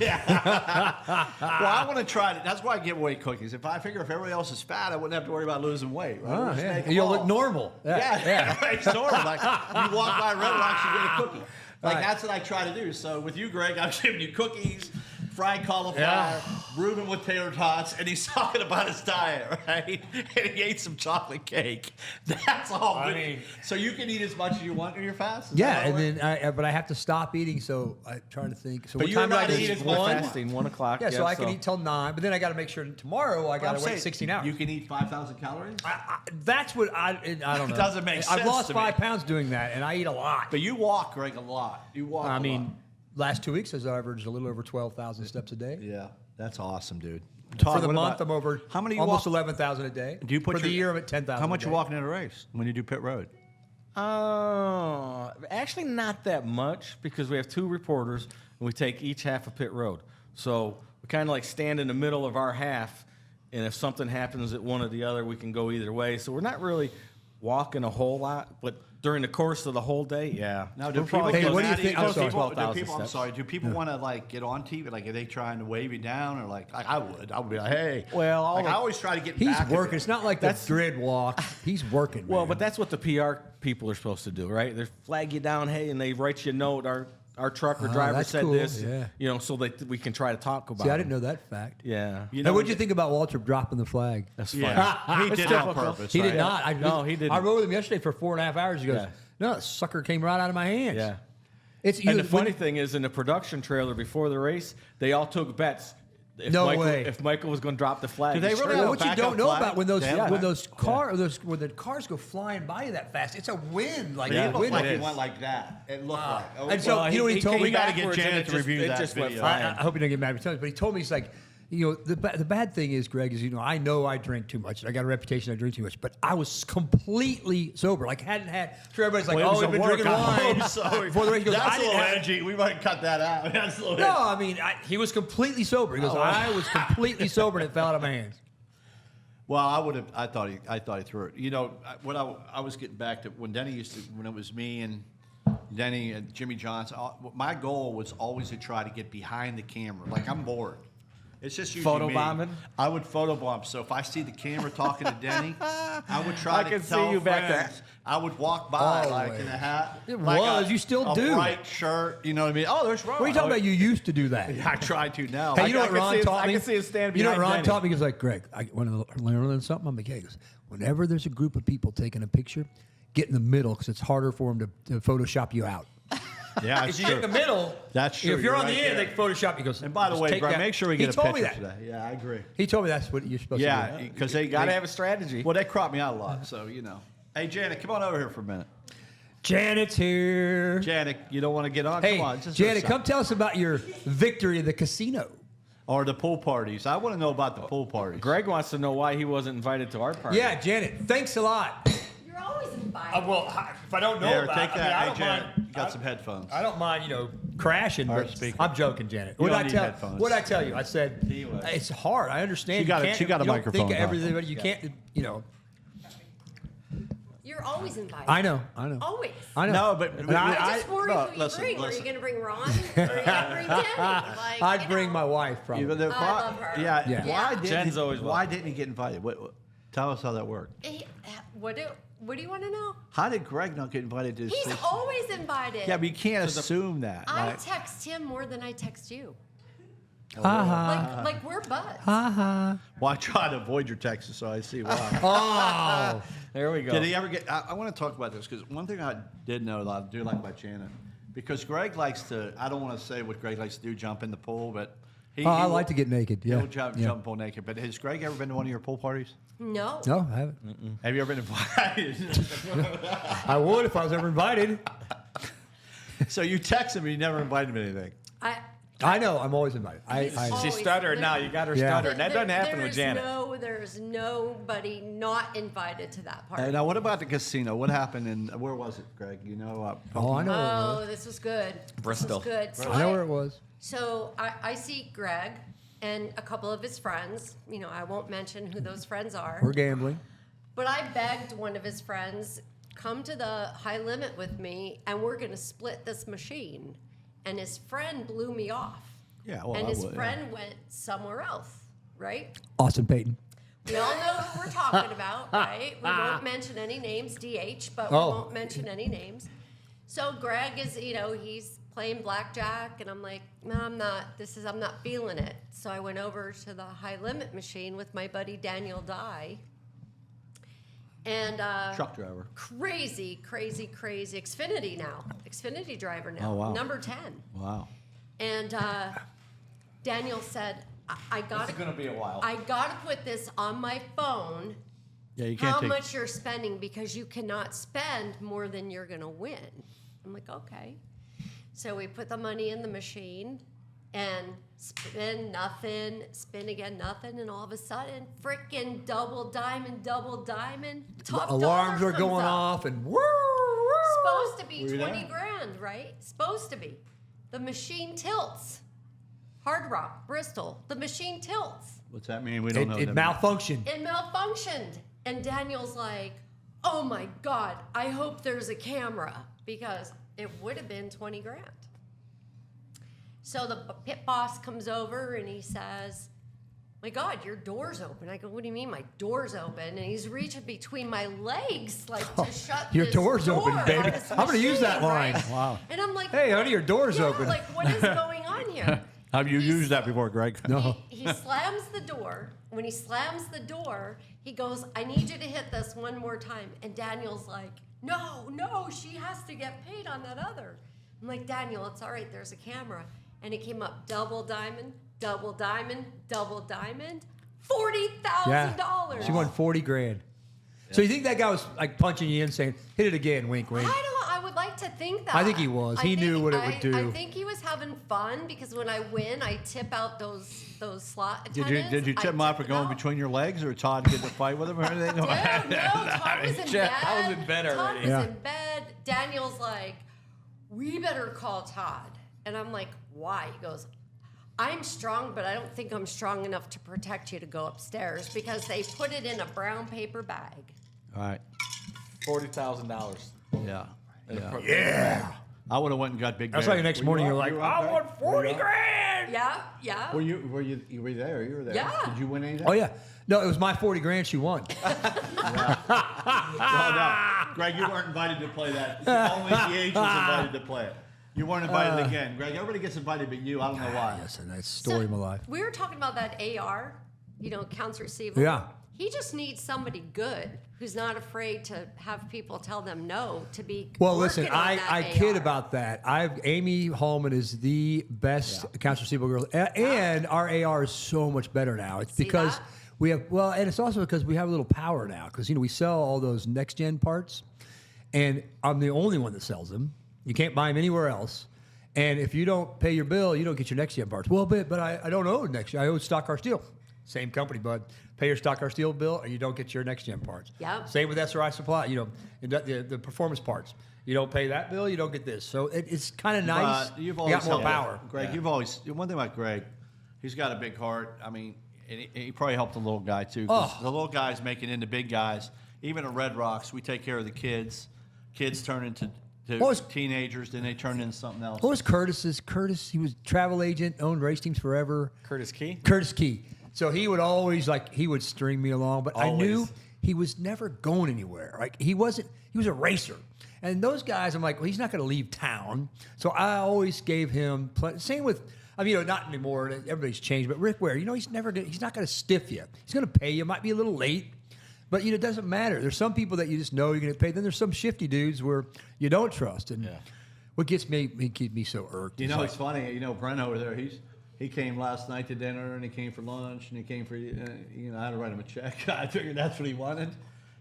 S1: Well, I want to try it. That's why I give away cookies. If everybody else is fat, I wouldn't have to worry about losing weight. Right?
S2: Oh,
S1: We'll just
S2: yeah.
S1: make them
S2: You'll
S1: all.
S2: look normal.
S1: Yeah. Right, sort of. Like you walk by Red Rocks, you get a cookie. Like
S2: Right.
S1: that's what I try to do. So with you, Greg, I'm giving you cookies, fried cauliflower, Reuben with tater tots, and he's talking about his diet, right? And he ate some chocolate cake. That's all.
S2: I
S1: good.
S2: mean-
S1: So you can eat as much as you want when you're fast. Is
S2: Yeah,
S1: that how it
S2: and
S1: works?
S2: then but I have to stop eating, so I'm trying to think. So
S1: But
S2: what
S1: you're
S2: time do I
S1: not
S2: eat?
S1: eating as
S3: We're
S1: much.
S3: fasting, 1 o'clock.
S2: Yeah, so I can eat till 9, but then I got to make sure tomorrow I got
S1: I'm
S2: to wait
S1: saying
S2: 16 hours.
S1: You can eat 5,000 calories.
S2: That's what I don't know.
S1: It doesn't make
S2: I've
S1: sense
S2: lost
S1: to me.
S2: 5 pounds doing that, and I eat a lot.
S1: But you walk, Greg, a lot. You walk.
S2: I
S1: a
S2: mean,
S1: lot.
S2: last 2 weeks, I've averaged a little over 12,000 steps a day.
S1: Yeah, that's awesome, dude.
S2: For the month, I'm over
S1: how many
S2: almost
S1: walk,
S2: 11,000 a day.
S1: Do you put
S2: For the year, I'm at 10,000.
S1: How much
S2: a
S1: you
S2: day.
S1: walking in a race when you do pit road?
S3: Actually, not that much because we have 2 reporters and we take each half of pit road. So we kind of like stand in the middle of our half, and if something happens at one or the other, we can go either way. So we're not really walking a whole lot, but during the course of the whole day, yeah.
S1: Now, do
S3: We're
S1: people?
S3: probably
S2: Hey,
S3: close
S2: what do you
S3: to
S2: think- I'm sorry.
S3: 12,000
S1: I'm
S3: steps.
S1: sorry. Do people want to like get on TV? Like, are they trying to wave you down, or like I would be like, hey.
S3: Well, all
S1: like,
S3: the-
S1: I always try to get.
S2: He's
S1: back
S2: working. It's not like the grid walk. He's working.
S3: Well,
S2: man.
S3: but that's what the PR people are supposed to do, right? They flag you down, hey, and they write you a note. Our truck or driver
S2: that's
S3: said
S2: cool,
S3: this,
S2: yeah.
S3: so that we can try to talk about
S2: See, I
S3: it.
S2: didn't know that fact.
S3: Yeah.
S1: You
S2: Now,
S1: know,
S2: what'd you think about Walter dropping the flag?
S3: That's funny.
S1: Yeah, he
S3: It's
S1: did it on
S3: typical.
S1: purpose.
S2: He
S1: right?
S2: did not.
S3: No, he didn't.
S2: I rode with him yesterday for 4.5 hours. He goes,
S3: Yeah.
S2: no, that sucker came right out of my hands.
S3: Yeah.
S2: It's
S3: And the funny thing is, in the production trailer before the race, they all took bets. If
S2: No
S3: Michael,
S2: way.
S3: If Michael was going to drop the flag.
S1: Do they
S3: It's
S1: really
S3: true.
S1: have
S2: What you
S1: backup
S2: don't know
S1: flag?
S2: about when those
S1: They have
S2: when
S1: back-
S2: those when the cars go flying by you that fast, it's a wind. Like
S1: He
S2: a
S1: looked
S2: wind.
S1: like he
S3: is.
S1: went like that. It looked like.
S2: And so, you know what he told
S3: came
S2: me? We
S1: gotta get
S3: backwards and
S1: Janet
S3: it
S1: to
S3: just-
S1: review
S3: it
S1: that
S3: just went
S1: video.
S3: flying.
S2: I hope he don't get mad at me, but he told me, he's like, the bad thing is, Greg, is I know I drink too much. I got a reputation I drink too much, but I was completely sober. Like hadn't had. Sure, everybody's like,
S1: Well, it was
S2: we've
S1: a
S2: been drinking
S1: workout.
S2: wine
S1: I'm sorry.
S2: before the race. He goes,
S1: That's
S2: I
S1: a
S2: didn't
S1: little
S2: have.
S1: edgy. We might cut that out. That's a little
S2: No,
S1: edgy.
S2: I mean he was completely sober. He goes, I was completely sober, and it fell out of my hands.
S1: Well, I thought he threw it. You know, what I was getting back to when it was me and Denny and Jimmy Johnson. My goal was always to try to get behind the camera. Like, I'm bored. It's just usually me.
S3: Photobombing?
S1: I would photobomb. So if I see the camera talking to Denny, I would try
S3: I
S1: to
S3: can see
S1: tell
S3: you back there.
S1: friends. I would walk by like
S2: Always.
S1: in a hat.
S2: It
S1: like
S2: was. You still
S1: a
S2: do.
S1: bright shirt. You know what I mean? Oh, there's Ron.
S2: What are you talking about? You used to do that.
S1: I try to now.
S2: Hey, you know what
S3: can
S2: Ron
S3: see his-
S2: taught
S3: I
S2: me?
S3: can see him stand
S2: You know what
S3: behind
S2: Ron
S3: Denny.
S2: taught me? He was like, Greg, I want to learn something. I'm like, he goes, whenever there's a group of people taking a picture, get in the middle because it's harder for them to Photoshop you out.
S1: Yeah,
S2: If you get in the middle,
S1: That's true.
S2: if you're
S1: You're
S2: on the
S1: right
S2: end,
S1: there.
S2: they can Photoshop you. Goes,
S1: And by the
S2: "Just
S1: way,
S2: take
S1: Brett,
S2: that."
S1: make sure we
S2: He
S1: get a
S2: told me
S1: picture
S2: that.
S1: today. Yeah, I agree.
S2: He told me that's what you're supposed to
S1: Yeah,
S2: do.
S1: because they
S3: Got to
S1: they-
S3: have a strategy.
S1: Well, they crop me out a lot, so you know. Hey, Janet, come on over here for a minute.
S2: Janet's here.
S1: Janet, you don't want to get on?
S2: Hey,
S1: Come on, just
S2: Janet,
S1: a
S2: come
S1: sec.
S2: tell us about your victory at the casino.
S1: Or the pool parties. I want to know about the pool parties.
S3: Greg wants to know why he wasn't invited to our party.
S2: Yeah, Janet, thanks a lot.
S4: You're always invited.
S2: Well, if I don't know
S1: Here,
S2: about
S1: take
S2: it,
S1: that.
S2: I
S1: Hey,
S2: don't
S1: Janet,
S2: mind.
S1: you got some headphones.
S2: I don't mind, crashing.
S1: Or
S2: But
S1: speaker.
S2: I'm joking, Janet.
S1: You
S2: What
S1: don't
S2: I
S1: need
S2: tell?
S1: headphones.
S2: What I tell you? I said
S3: He was.
S2: it's hard. I understand.
S1: She got
S2: you
S1: a- she got a
S2: you don't
S1: microphone,
S2: Think of
S1: huh?
S2: everything. You can't.
S4: You're always invited.
S2: I know.
S4: Always.
S2: I know.
S1: No, but
S4: I just worry
S1: no,
S4: who you
S1: listen,
S4: bring. Are
S1: listen.
S4: you going to bring Ron? Or are you going to bring Denny? Like,
S2: I'd
S4: you
S2: bring
S4: know.
S2: my wife probably.
S1: You know,
S4: I love her.
S1: Yeah.
S2: Yeah.
S1: Why
S4: Yeah.
S1: didn't
S3: Jen's
S1: he,
S3: always
S1: Why
S3: welcome.
S1: didn't he get invited? Tell us how that worked.
S4: What do you want to know?
S1: How did Greg not get invited to this?
S4: He's
S1: thing?
S4: always invited.
S1: Yeah, but you can't assume that.
S4: I
S1: Like,
S4: text him more than I text you.
S2: Ha
S4: Like we're buds.
S2: ha.
S1: well, I try to avoid your texts, so I see why.
S2: Oh.
S3: There we go.
S1: Did he ever get? I want to talk about this because one thing I did know that I do like about Janet, because Greg likes to. I don't want to say what Greg likes to do, jump in the pool, but
S2: I
S1: will-
S2: like to get naked. Yeah.
S1: He'll jump pool naked. But has Greg ever been to one of your pool parties?
S4: No.
S2: No, I haven't.
S1: Have you ever been invited?
S2: I would if I was ever invited.
S1: So you text him, and you never invited him to anything.
S2: I know. I'm always invited.
S4: He's
S2: I
S3: She
S4: always-
S3: stuttered now. You got her
S2: Yeah.
S3: stuttering. That doesn't happen with Janet.
S4: There's nobody not invited to that party.
S1: Now, what about the casino? What happened? And where was it, Greg? You know.
S2: Oh, I know. where it
S4: Oh,
S2: was.
S4: this was good.
S3: Bristol.
S4: This was good. So
S2: I know where it was.
S4: So I see Greg and a couple of his friends. I won't mention who those friends are.
S2: We're gambling.
S4: But I begged one of his friends, come to the high limit with me, and we're going to split this machine. And his friend blew me off.
S1: Yeah, well,
S4: and
S1: I
S4: his
S1: would, yeah.
S4: friend went somewhere else, right?
S2: Austin Payton.
S4: We all know who we're talking about, right? We won't mention any names, DH, but we
S2: Oh.
S4: won't mention any names. So Greg is, he's playing blackjack, and I'm like, no, I'm not feeling it. So I went over to the high limit machine with my buddy Daniel Dye. And
S1: Truck driver.
S4: crazy Xfinity now. Xfinity driver now.
S1: Oh, wow.
S4: Number 10.
S1: Wow.
S4: And Daniel said, I got
S3: It's going to be a while.
S4: I got to put this on my phone.
S1: Yeah, you can't
S4: How
S1: take.
S4: much you're spending, because you cannot spend more than you're going to win. I'm like, okay. So we put the money in the machine and spin nothing, spin again nothing, and all of a sudden, freaking double diamond. Top
S2: Alarms
S4: dollar
S2: are going
S4: comes up.
S2: off and woo.
S4: Supposed to be
S1: Were you
S4: 20
S1: there?
S4: grand, right? Supposed to be. The machine tilts. Hard Rock, Bristol. The machine tilts.
S1: What's that mean? We don't know.
S2: It
S1: that
S2: malfunctioned.
S4: It malfunctioned. And Daniel's like, oh my God, I hope there's a camera, because it would have been 20 grand. So the pit boss comes over and he says, my God, your door's open. I go, what do you mean my door's open? And he's reaching between my legs like to shut
S2: Your
S4: this
S2: door's
S4: door
S2: open,
S4: on
S2: baby.
S4: this
S2: I'm gonna use that
S4: machine,
S2: line.
S4: right?
S2: Wow.
S4: And I'm like,
S2: Hey, honey, your door's
S4: yeah,
S2: open.
S4: like, what is going on here?
S1: Have you used that before, Greg?
S2: No.
S4: He slams the door. When he slams the door, he goes, I need you to hit this one more time. And Daniel's like, no, she has to get paid on that other. I'm like, Daniel, it's all right, there's a camera. And it came up double diamond, double diamond, double diamond, $40,000.
S2: She won 40 grand. So you think that guy was like punching you in, saying, "Hit it again, wink, wink"?
S4: I would like to think that.
S2: I think he was. He knew what it would do.
S4: I think he was having fun, because when I win, I tip out those slot attendants.
S1: Did you tip him
S4: I
S1: off for
S4: tip
S1: going
S4: out.
S1: between your legs, or Todd get to fight with him or anything?
S4: Dude, no, Todd was in bed.
S3: I was in bed
S4: Todd
S3: already.
S4: was
S2: Yeah.
S4: in bed. Daniel's like, we better call Todd. And I'm like, why? He goes, I'm strong, but I don't think I'm strong enough to protect you to go upstairs, because they put it in a brown paper bag.
S1: All right.
S3: $40,000.
S1: Yeah.
S2: Yeah.
S1: I would have went and got big.
S2: That's
S1: Gary.
S2: why the next
S1: Were
S2: morning
S1: you
S2: you're
S1: up-
S2: like,
S1: you were up
S2: I
S1: there?
S2: won 40 grand.
S4: Yeah.
S1: Were you were there? You were there.
S4: Yeah.
S1: Did you win anything?
S2: Oh yeah. No, it was my 40 grand she won.
S1: Well, no. Greg, you weren't invited to play that. Only the age was invited to play it. You weren't invited again. Greg, everybody gets invited but you. I don't know why.
S2: That's a nice story of my life.
S4: We were talking about that AR, accounts receivable.
S2: Yeah.
S4: He just needs somebody good who's not afraid to have people tell them no, to be.
S2: Well, listen,
S4: working on
S2: I
S4: that
S2: kid
S4: AR.
S2: about that. Amy Hallman is the best accounts receivable girl, and our AR is so much better now. It's
S4: See
S2: because
S4: that?
S2: we have and it's also because we have a little power now. Because we sell all those next gen parts, and I'm the only one that sells them. You can't buy them anywhere else. And if you don't pay your bill, you don't get your next gen parts. Well, but I don't owe next gen. I owe Stock Car Steel. Same company, bud. Pay your Stock Car Steel bill, or you don't get your next gen parts.
S4: Yep.
S2: Same with SRI Supply. The performance parts. You don't pay that bill, you don't get this. So it's kind of nice.
S1: You've
S2: You
S1: always
S2: got more
S1: helped-
S2: power.
S1: Greg, you've always one thing about Greg, he's got a big heart. I mean, and he probably helped the little guy too. 'Cause the little guys making into big guys. Even at Red Rocks, we take care of the kids. Kids turn into teenagers, then they turn into something else.
S2: What was Curtis's? Curtis, he was travel agent, owned race teams forever.
S3: Curtis Key?
S2: Curtis Key. So he would always he would string me along, but I knew
S3: Always.
S2: he was never going anywhere. Like he was a racer. And those guys, I'm like, well, he's not going to leave town. So I always gave him same with, not anymore. Everybody's changed, but Rick Ware, he's not going to stiff you. He's going to pay you. Might be a little late, but it doesn't matter. There's some people that you just know you're going to pay. Then there's some shifty dudes where you don't trust. And what keeps me so irked.
S1: It's funny. Brent over there, he came last night to dinner, and he came for lunch, and he came for, I had to write him a check. I figured that's what he wanted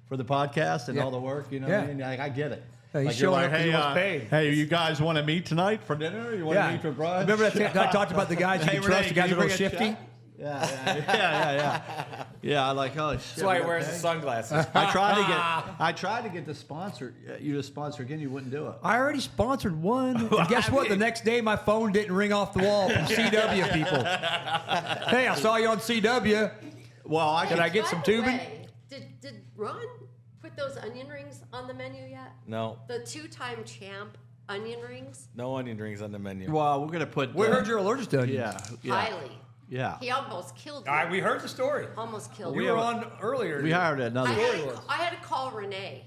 S1: for the podcast and all the work, what I mean? I get it.
S2: He's
S1: Like, you're
S2: showing
S1: like,
S2: up 'cause he wants paid.
S1: Hey, you guys want to meet tonight for dinner? You want to meet for brunch?
S2: Remember that I talked about the guys you
S1: Hey,
S2: can trust,
S1: Renee,
S2: the guys
S1: can you
S2: that are
S1: bring a
S2: shifty?
S1: check? Yeah. Yeah, I like, oh, shit.
S3: That's why he wears the sunglasses.
S1: I tried to get the sponsor, you to sponsor again, you wouldn't do it.
S2: I already sponsored one. And guess what? The next day, my phone didn't ring off the wall from CW people. Hey, I saw you on CW.
S1: Well,
S2: Can I get
S4: By
S2: some
S4: the
S2: tubing?
S4: way, did Ron put those onion rings on the menu yet?
S3: No.
S4: The 2-time champ onion rings?
S3: No onion rings on the menu.
S1: Well, we're going to put.
S2: We heard you're allergic to onions.
S1: Yeah.
S4: Highly.
S1: Yeah.
S4: He almost killed me.
S2: All right, we heard the story.
S4: Almost killed
S2: You
S4: me.
S2: were on earlier.
S1: We hired another.
S4: I had to call Renee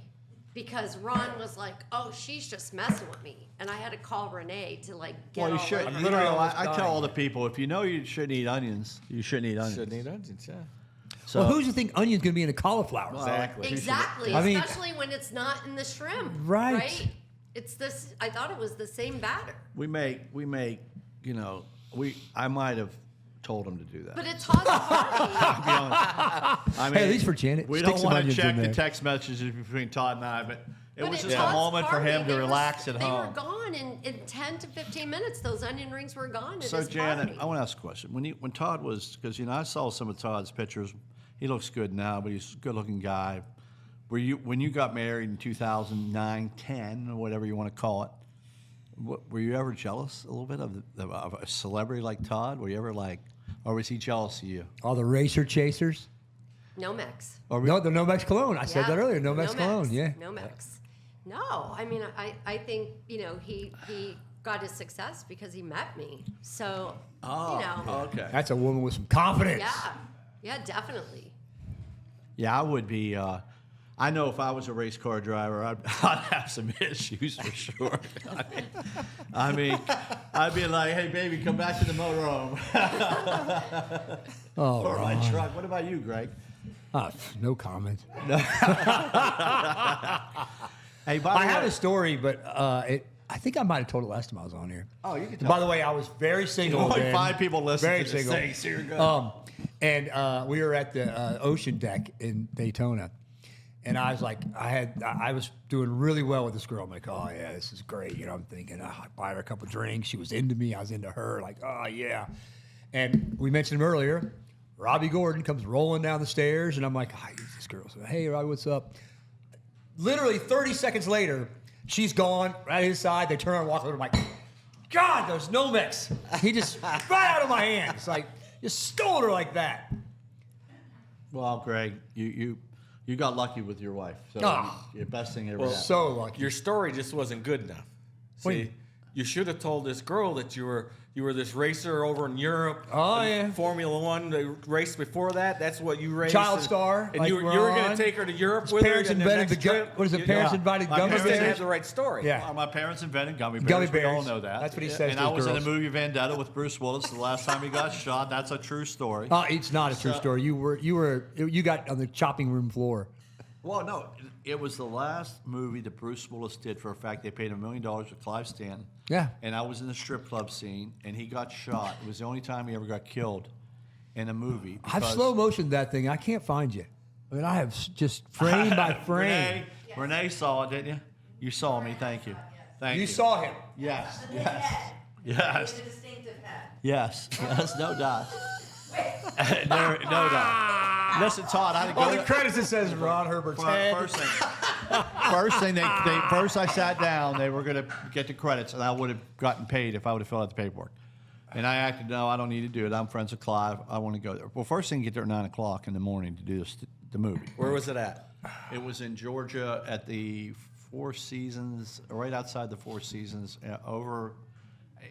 S4: because Ron was like, "Oh, she's just messing with me," and I had to call Renee to get
S1: Well, you
S4: all
S1: should.
S4: over.
S2: literally almost
S1: I tell
S2: dying.
S1: all the people, if you know you shouldn't eat onions, you shouldn't eat onions.
S3: Shouldn't eat onions, yeah.
S1: So,
S2: Well, who's to think onion's going to be in a cauliflower?
S3: Exactly.
S4: Exactly,
S2: I mean-
S4: especially when it's not in the shrimp.
S2: Right.
S4: It's this. I thought it was the same batter,
S1: we make, I might have told him to do that.
S4: but it's Todd's party.
S1: I mean,
S2: Hey, at least for Janet,
S1: we
S2: stick
S1: don't
S2: some
S1: want to
S2: onions
S1: check
S2: in
S1: the
S2: there.
S1: text messages between Todd and I, but it
S4: But
S1: was
S4: at
S1: just a
S4: Todd's
S1: moment for
S4: party,
S1: him to
S4: they
S1: relax at
S4: They
S1: home.
S4: were gone in 10 to 15 minutes. Those onion rings were gone at
S1: So,
S4: his
S1: Janet,
S4: party.
S1: I want to ask a question. When Todd was, because I saw some of Todd's pictures. He looks good now, but he's a good-looking guy. When you got married in 2009, 10, or whatever you want to call it? Were you ever jealous a little bit of a celebrity like Todd? Were you ever or was he jealous of you?
S2: All the racer chasers.
S4: Nomex.
S2: No, the Nomex cologne. I said that earlier. Nomex cologne. Yeah.
S4: Nomex. No, I mean, I think, he got his success because he met me. So,
S1: Okay.
S2: That's a woman with some confidence.
S4: Yeah, definitely.
S1: Yeah, I would be. I know if I was a race car driver, I'd have some issues for sure. I mean, I'd be like, "Hey, baby, come back to the motorhome." Or my truck. What about you, Greg?
S2: No comment.
S1: Hey,
S2: I have a story, but I think I might have told it last time I was on here.
S1: Oh, you can tell.
S2: By the way, I was very single.
S1: Only
S2: then.
S1: 5 people listening
S2: Very
S1: to this
S2: single.
S1: thing, so you're good.
S2: And we were at the ocean deck in Daytona, and I was like, I was doing really well with this girl. I'm like, oh yeah, this is great. I'm thinking, I buy her a couple drinks. She was into me. I was into her. Like, oh yeah. And we mentioned him earlier. Robbie Gordon comes rolling down the stairs, and I'm like, hi, this girl. So, hey, Robbie, what's up? Literally 30 seconds later, she's gone right at his side. They turn around and walk over. I'm like, God, there's Nomex. He just right out of my hand. It's like, just stole her like that.
S1: Well, Greg, you got lucky with your wife. So your best thing ever happened.
S2: So lucky.
S3: Your story just wasn't good enough.
S2: What do you
S3: See, you should have told this girl that you were this racer over in Europe.
S2: Oh, yeah.
S3: Formula One, the race before that. That's what you raced.
S2: Child
S3: and,
S2: star,
S3: And
S2: like
S3: you were
S2: we're
S3: going
S2: on.
S3: to take her to Europe
S2: His
S3: with her.
S2: parents
S3: and
S2: invented
S3: next
S2: the
S3: trip.
S2: what is it? Parents invited
S1: My
S2: gummy
S3: Parents didn't have
S2: bears.
S3: the right story.
S2: Yeah.
S1: My parents invented gummy bears.
S2: Gummy
S1: We
S2: bears.
S1: all know that.
S2: That's what he says
S1: And
S2: to
S1: I
S2: his
S1: was in
S2: girls.
S1: the movie Vendetta with Bruce Willis the last time he got shot. That's a true story.
S2: Oh, it's not a true story. You got on the chopping room floor.
S1: Well, no, it was the last movie that Bruce Willis did for a fact. They paid $1 million with Clive Stanton.
S2: Yeah.
S1: And I was in the strip club scene, and he got shot. It was the only time he ever got killed in a movie.
S2: I've
S1: because-
S2: slow motioned that thing. I can't find you. I mean, I have just frame by frame.
S1: Renee saw it, didn't you? You saw me. Thank you. Thank you.
S2: You saw him.
S1: Yes. Yes. Yes. Yes. No doubt. No doubt. Listen, Todd, I had to go.
S2: On the credits it says Ron Herbert's head.
S1: First I sat down. They were going to get the credits, and I would have gotten paid if I would have filled out the paperwork. And I acted, no, I don't need to do it. I'm friends with Clive. I want to go there. Well, first thing, get there at 9 o'clock in the morning to do the movie.
S3: Where was it at?
S1: It was in Georgia at the Four Seasons, right outside the Four Seasons, over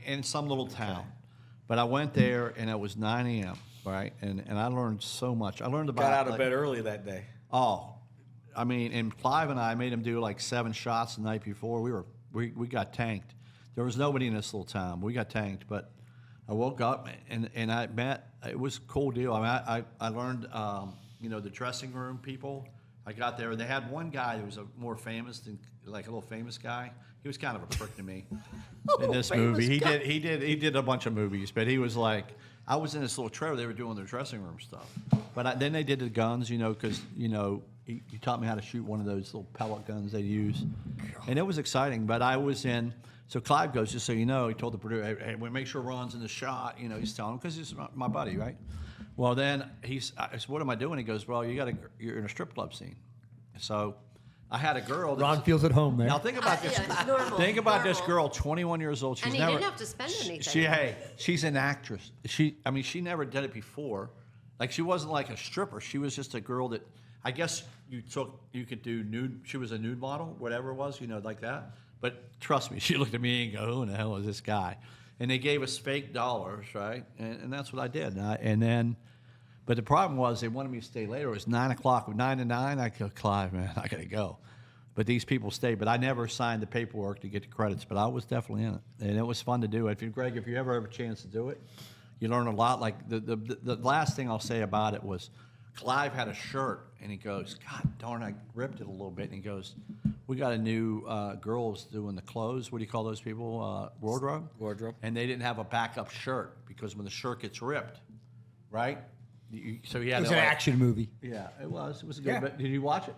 S1: in some little town. But I went there, and it was 9 a.m., right? And I learned so much. I learned about...
S3: Got out of bed early that day.
S1: Oh, I mean, and Clive and I made him do like 7 shots the night before. We got tanked. There was nobody in this little town. We got tanked, but I woke up and I met. It was a cool deal. I mean, I learned, the dressing room people. I got there. They had one guy that was a more famous than like a little famous guy. He was kind of a prick to me in this movie. He did a bunch of movies, but he was like, I was in this little trailer. They were doing their dressing room stuff, but then they did the guns, because he taught me how to shoot one of those little pellet guns they use, and it was exciting. But I was in. So Clive goes, just so you know, he told the producer, hey, we make sure Ron's in the shot. He's telling him because he's my buddy, right? Well, then I said, what am I doing? He goes, well, you're in a strip club scene. So I had a girl.
S2: Ron feels at home there.
S1: Now think about this.
S4: Yeah, normal,
S1: Think about this
S4: normal.
S1: girl, 21 years old. She's
S4: And he
S1: never,
S4: didn't have to spend anything.
S1: She's an actress. She never did it before. Like she wasn't like a stripper. She was just a girl that I guess you could do nude. She was a nude model, whatever it was, like that. But trust me, she looked at me and go, who the hell is this guy? And they gave us fake dollars, right? And that's what I did. But the problem was they wanted me to stay later. It was 9 o'clock. 9 to 9, I go, Clive, man, I got to go. But these people stayed. But I never signed the paperwork to get the credits. But I was definitely in it. And it was fun to do. Greg, if you ever have a chance to do it, you learn a lot. Like the last thing I'll say about it was Clive had a shirt. And he goes, God darn, I ripped it a little bit. And he goes, we got a new girls doing the clothes. What do you call those people? Wardrobe?
S3: Wardrobe.
S1: And they didn't have a backup shirt because when the shirt gets ripped, right? So he had
S2: It was an action movie.
S1: Yeah, it was. It was a good.
S2: Yeah.
S1: But did you watch it?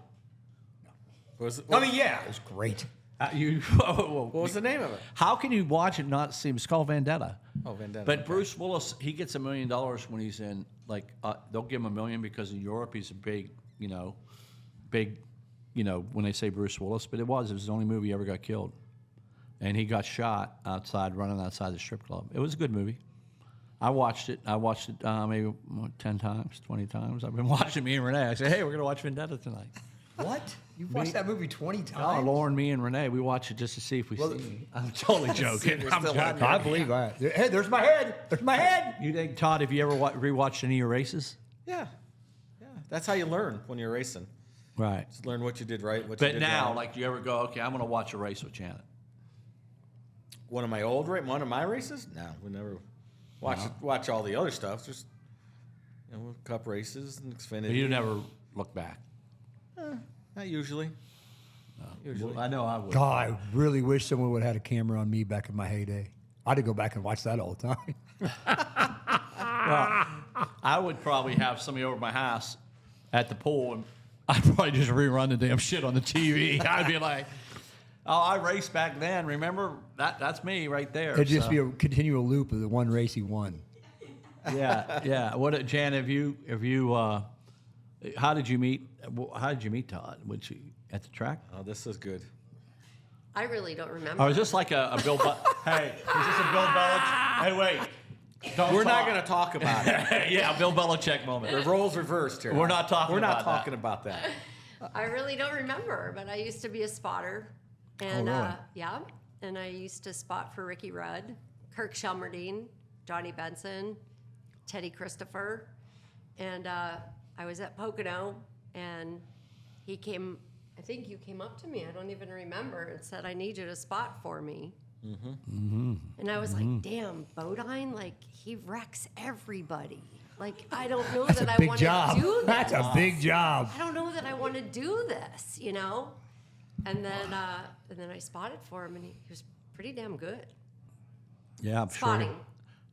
S2: Yeah, it was great.
S3: What was the name of it?
S1: How can you watch it and not see? It's called Vendetta.
S3: Oh, Vendetta.
S1: But Bruce Willis, he gets $1 million when he's in. Like they'll give him $1 million because in Europe he's a big, when they say Bruce Willis. But it was the only movie he ever got killed, and he got shot running outside the strip club. It was a good movie. I watched it maybe 10 times, 20 times. I've been watching me and Renee. I said, hey, we're going to watch Vendetta tonight.
S2: What? You've watched that movie 20
S1: Oh,
S2: times?
S1: Lauren, me, and Renee, we watch it just to see if we see. I'm totally joking. I'm joking.
S2: I believe that. Hey, there's my head. There's my head.
S1: You think, Todd, have you ever rewatched any of your races?
S3: Yeah. That's how you learn when you're racing.
S1: Right.
S3: Just learn what you did right, what you
S1: But
S3: did
S1: now,
S3: wrong.
S1: like, do you ever go, okay, I'm going to watch a race with Janet?
S3: One of my races? No, we never watch all the other stuff. Just cup races and Xfinity.
S1: But you never look back.
S3: Not usually. Usually.
S1: Well, I know I would.
S2: God, I really wish someone would have had a camera on me back in my heyday. I'd go back and watch that all the time.
S1: Well, I would probably have somebody over at my house at the pool, and I'd probably just rerun the damn shit on the TV. I'd be like, oh, I raced back then. Remember? That's me right there.
S2: It'd just be a continual loop of the one race he won.
S1: Yeah. What, Jan, have you how did you meet Todd? At the track?
S3: Oh, this is good.
S4: I really don't remember.
S1: Or is this like a Bill Hey, is this a Bill Belichick? Hey, wait.
S3: We're not going to talk about it.
S1: Yeah, Bill Belichick moment.
S3: The roles reversed here.
S1: We're not talking
S3: We're not
S1: about that.
S3: talking about that.
S4: I really don't remember, but I used to be a spotter. And
S1: really?
S4: and I used to spot for Ricky Rudd, Kirk Shelmerdine, Johnny Benson, Teddy Christopher. And I was at Pocono, and he came, I think you came up to me, I don't even remember, and said, I need you to spot for me. And I was like, damn, Bodine, like, he wrecks everybody. Like, I don't know that I
S2: Big
S4: want to
S2: job.
S4: do this.
S2: That's a big job.
S4: I don't know that I want to do this, you know? And then I spotted for him, and he was pretty damn good.
S1: Yeah,
S4: Spotting,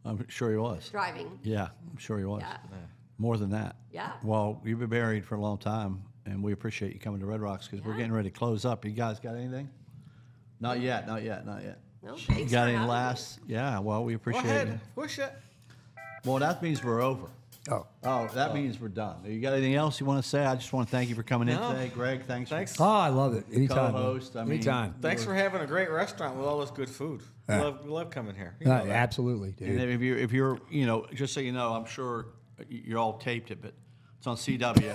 S1: I'm sure he was.
S4: driving.
S1: Yeah, I'm sure he was.
S4: Yeah.
S1: More than that.
S4: Yeah.
S1: Well, you've been married for a long time, and we appreciate you coming to Red Rocks because we're
S4: Yeah.
S1: getting ready to close up. You guys got anything? Not yet.
S4: No,
S1: You
S4: thanks
S1: got
S4: for
S1: any
S4: having
S1: last? Yeah, well, we
S3: Go
S1: appreciate
S3: ahead.
S1: it.
S3: Push it.
S1: Well, that means we're over.
S2: Oh,
S1: That means we're done. You got anything else you want to say? I just want to thank you for coming in
S3: No.
S1: today. Greg, thanks.
S3: Thanks.
S2: I love it. Anytime. man.
S1: Co-host, I mean-
S2: Anytime.
S3: Thanks for having a great restaurant with all this good food.
S2: Yeah.
S3: We love coming here. You know that.
S2: Absolutely,
S1: And
S2: dude.
S1: if you're, just so you know, I'm sure you all taped it, but it's on CW,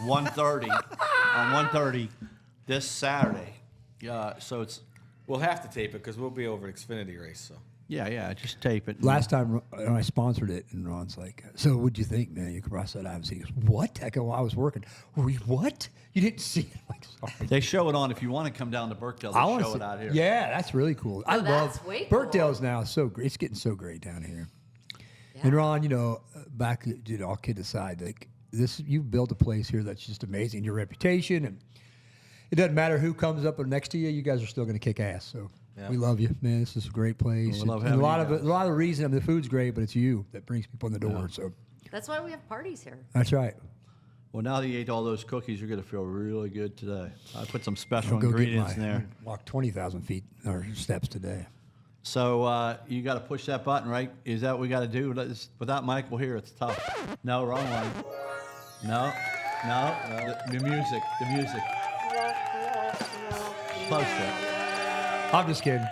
S1: 1:30 on 1:30 this Saturday. So it's
S3: We'll have to tape it because we'll be over at Xfinity race. So
S1: just tape it.
S2: Last time I sponsored it, and Ron's like, "So what'd you think, man? You crossed that I haven't seen it." He goes, "What?" I go, "Well, I was working." Were you what? You didn't see it? I'm like, sorry.
S1: They show it on. If you want to come down to Birkdale, they
S2: wanna
S1: show
S2: see-
S1: it out here.
S2: Yeah, that's really cool. I
S4: that's
S2: love
S4: way cool.
S2: Birkdale's now so great. It's getting so great down here.
S4: Yeah.
S2: And Ron, back all kid aside, like this, you've built a place here that's just amazing. Your reputation, and it doesn't matter who comes up next to you. You guys are still going to kick ass. So
S3: Yeah.
S2: we love you, man. This is a great place.
S1: Well, we love
S2: And
S1: having
S2: a lot
S1: you
S2: of
S1: guys.
S2: a lot of the reason the food's great, but it's you that brings people in the door. So
S4: That's why we have parties here.
S2: that's right.
S1: Well, now that you ate all those cookies, you're going to feel really good today. I put some special
S2: I'll go
S1: ingredients in there.
S2: walk 20,000 feet or steps today.
S1: So you got to push that button, right? Is that what we got to do? Without Michael here, it's tough. No, wrong one. No. The music. Close to it.
S2: I'm just kidding.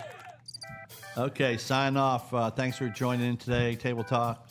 S1: Okay, sign off. Thanks for joining in today, Table Talk.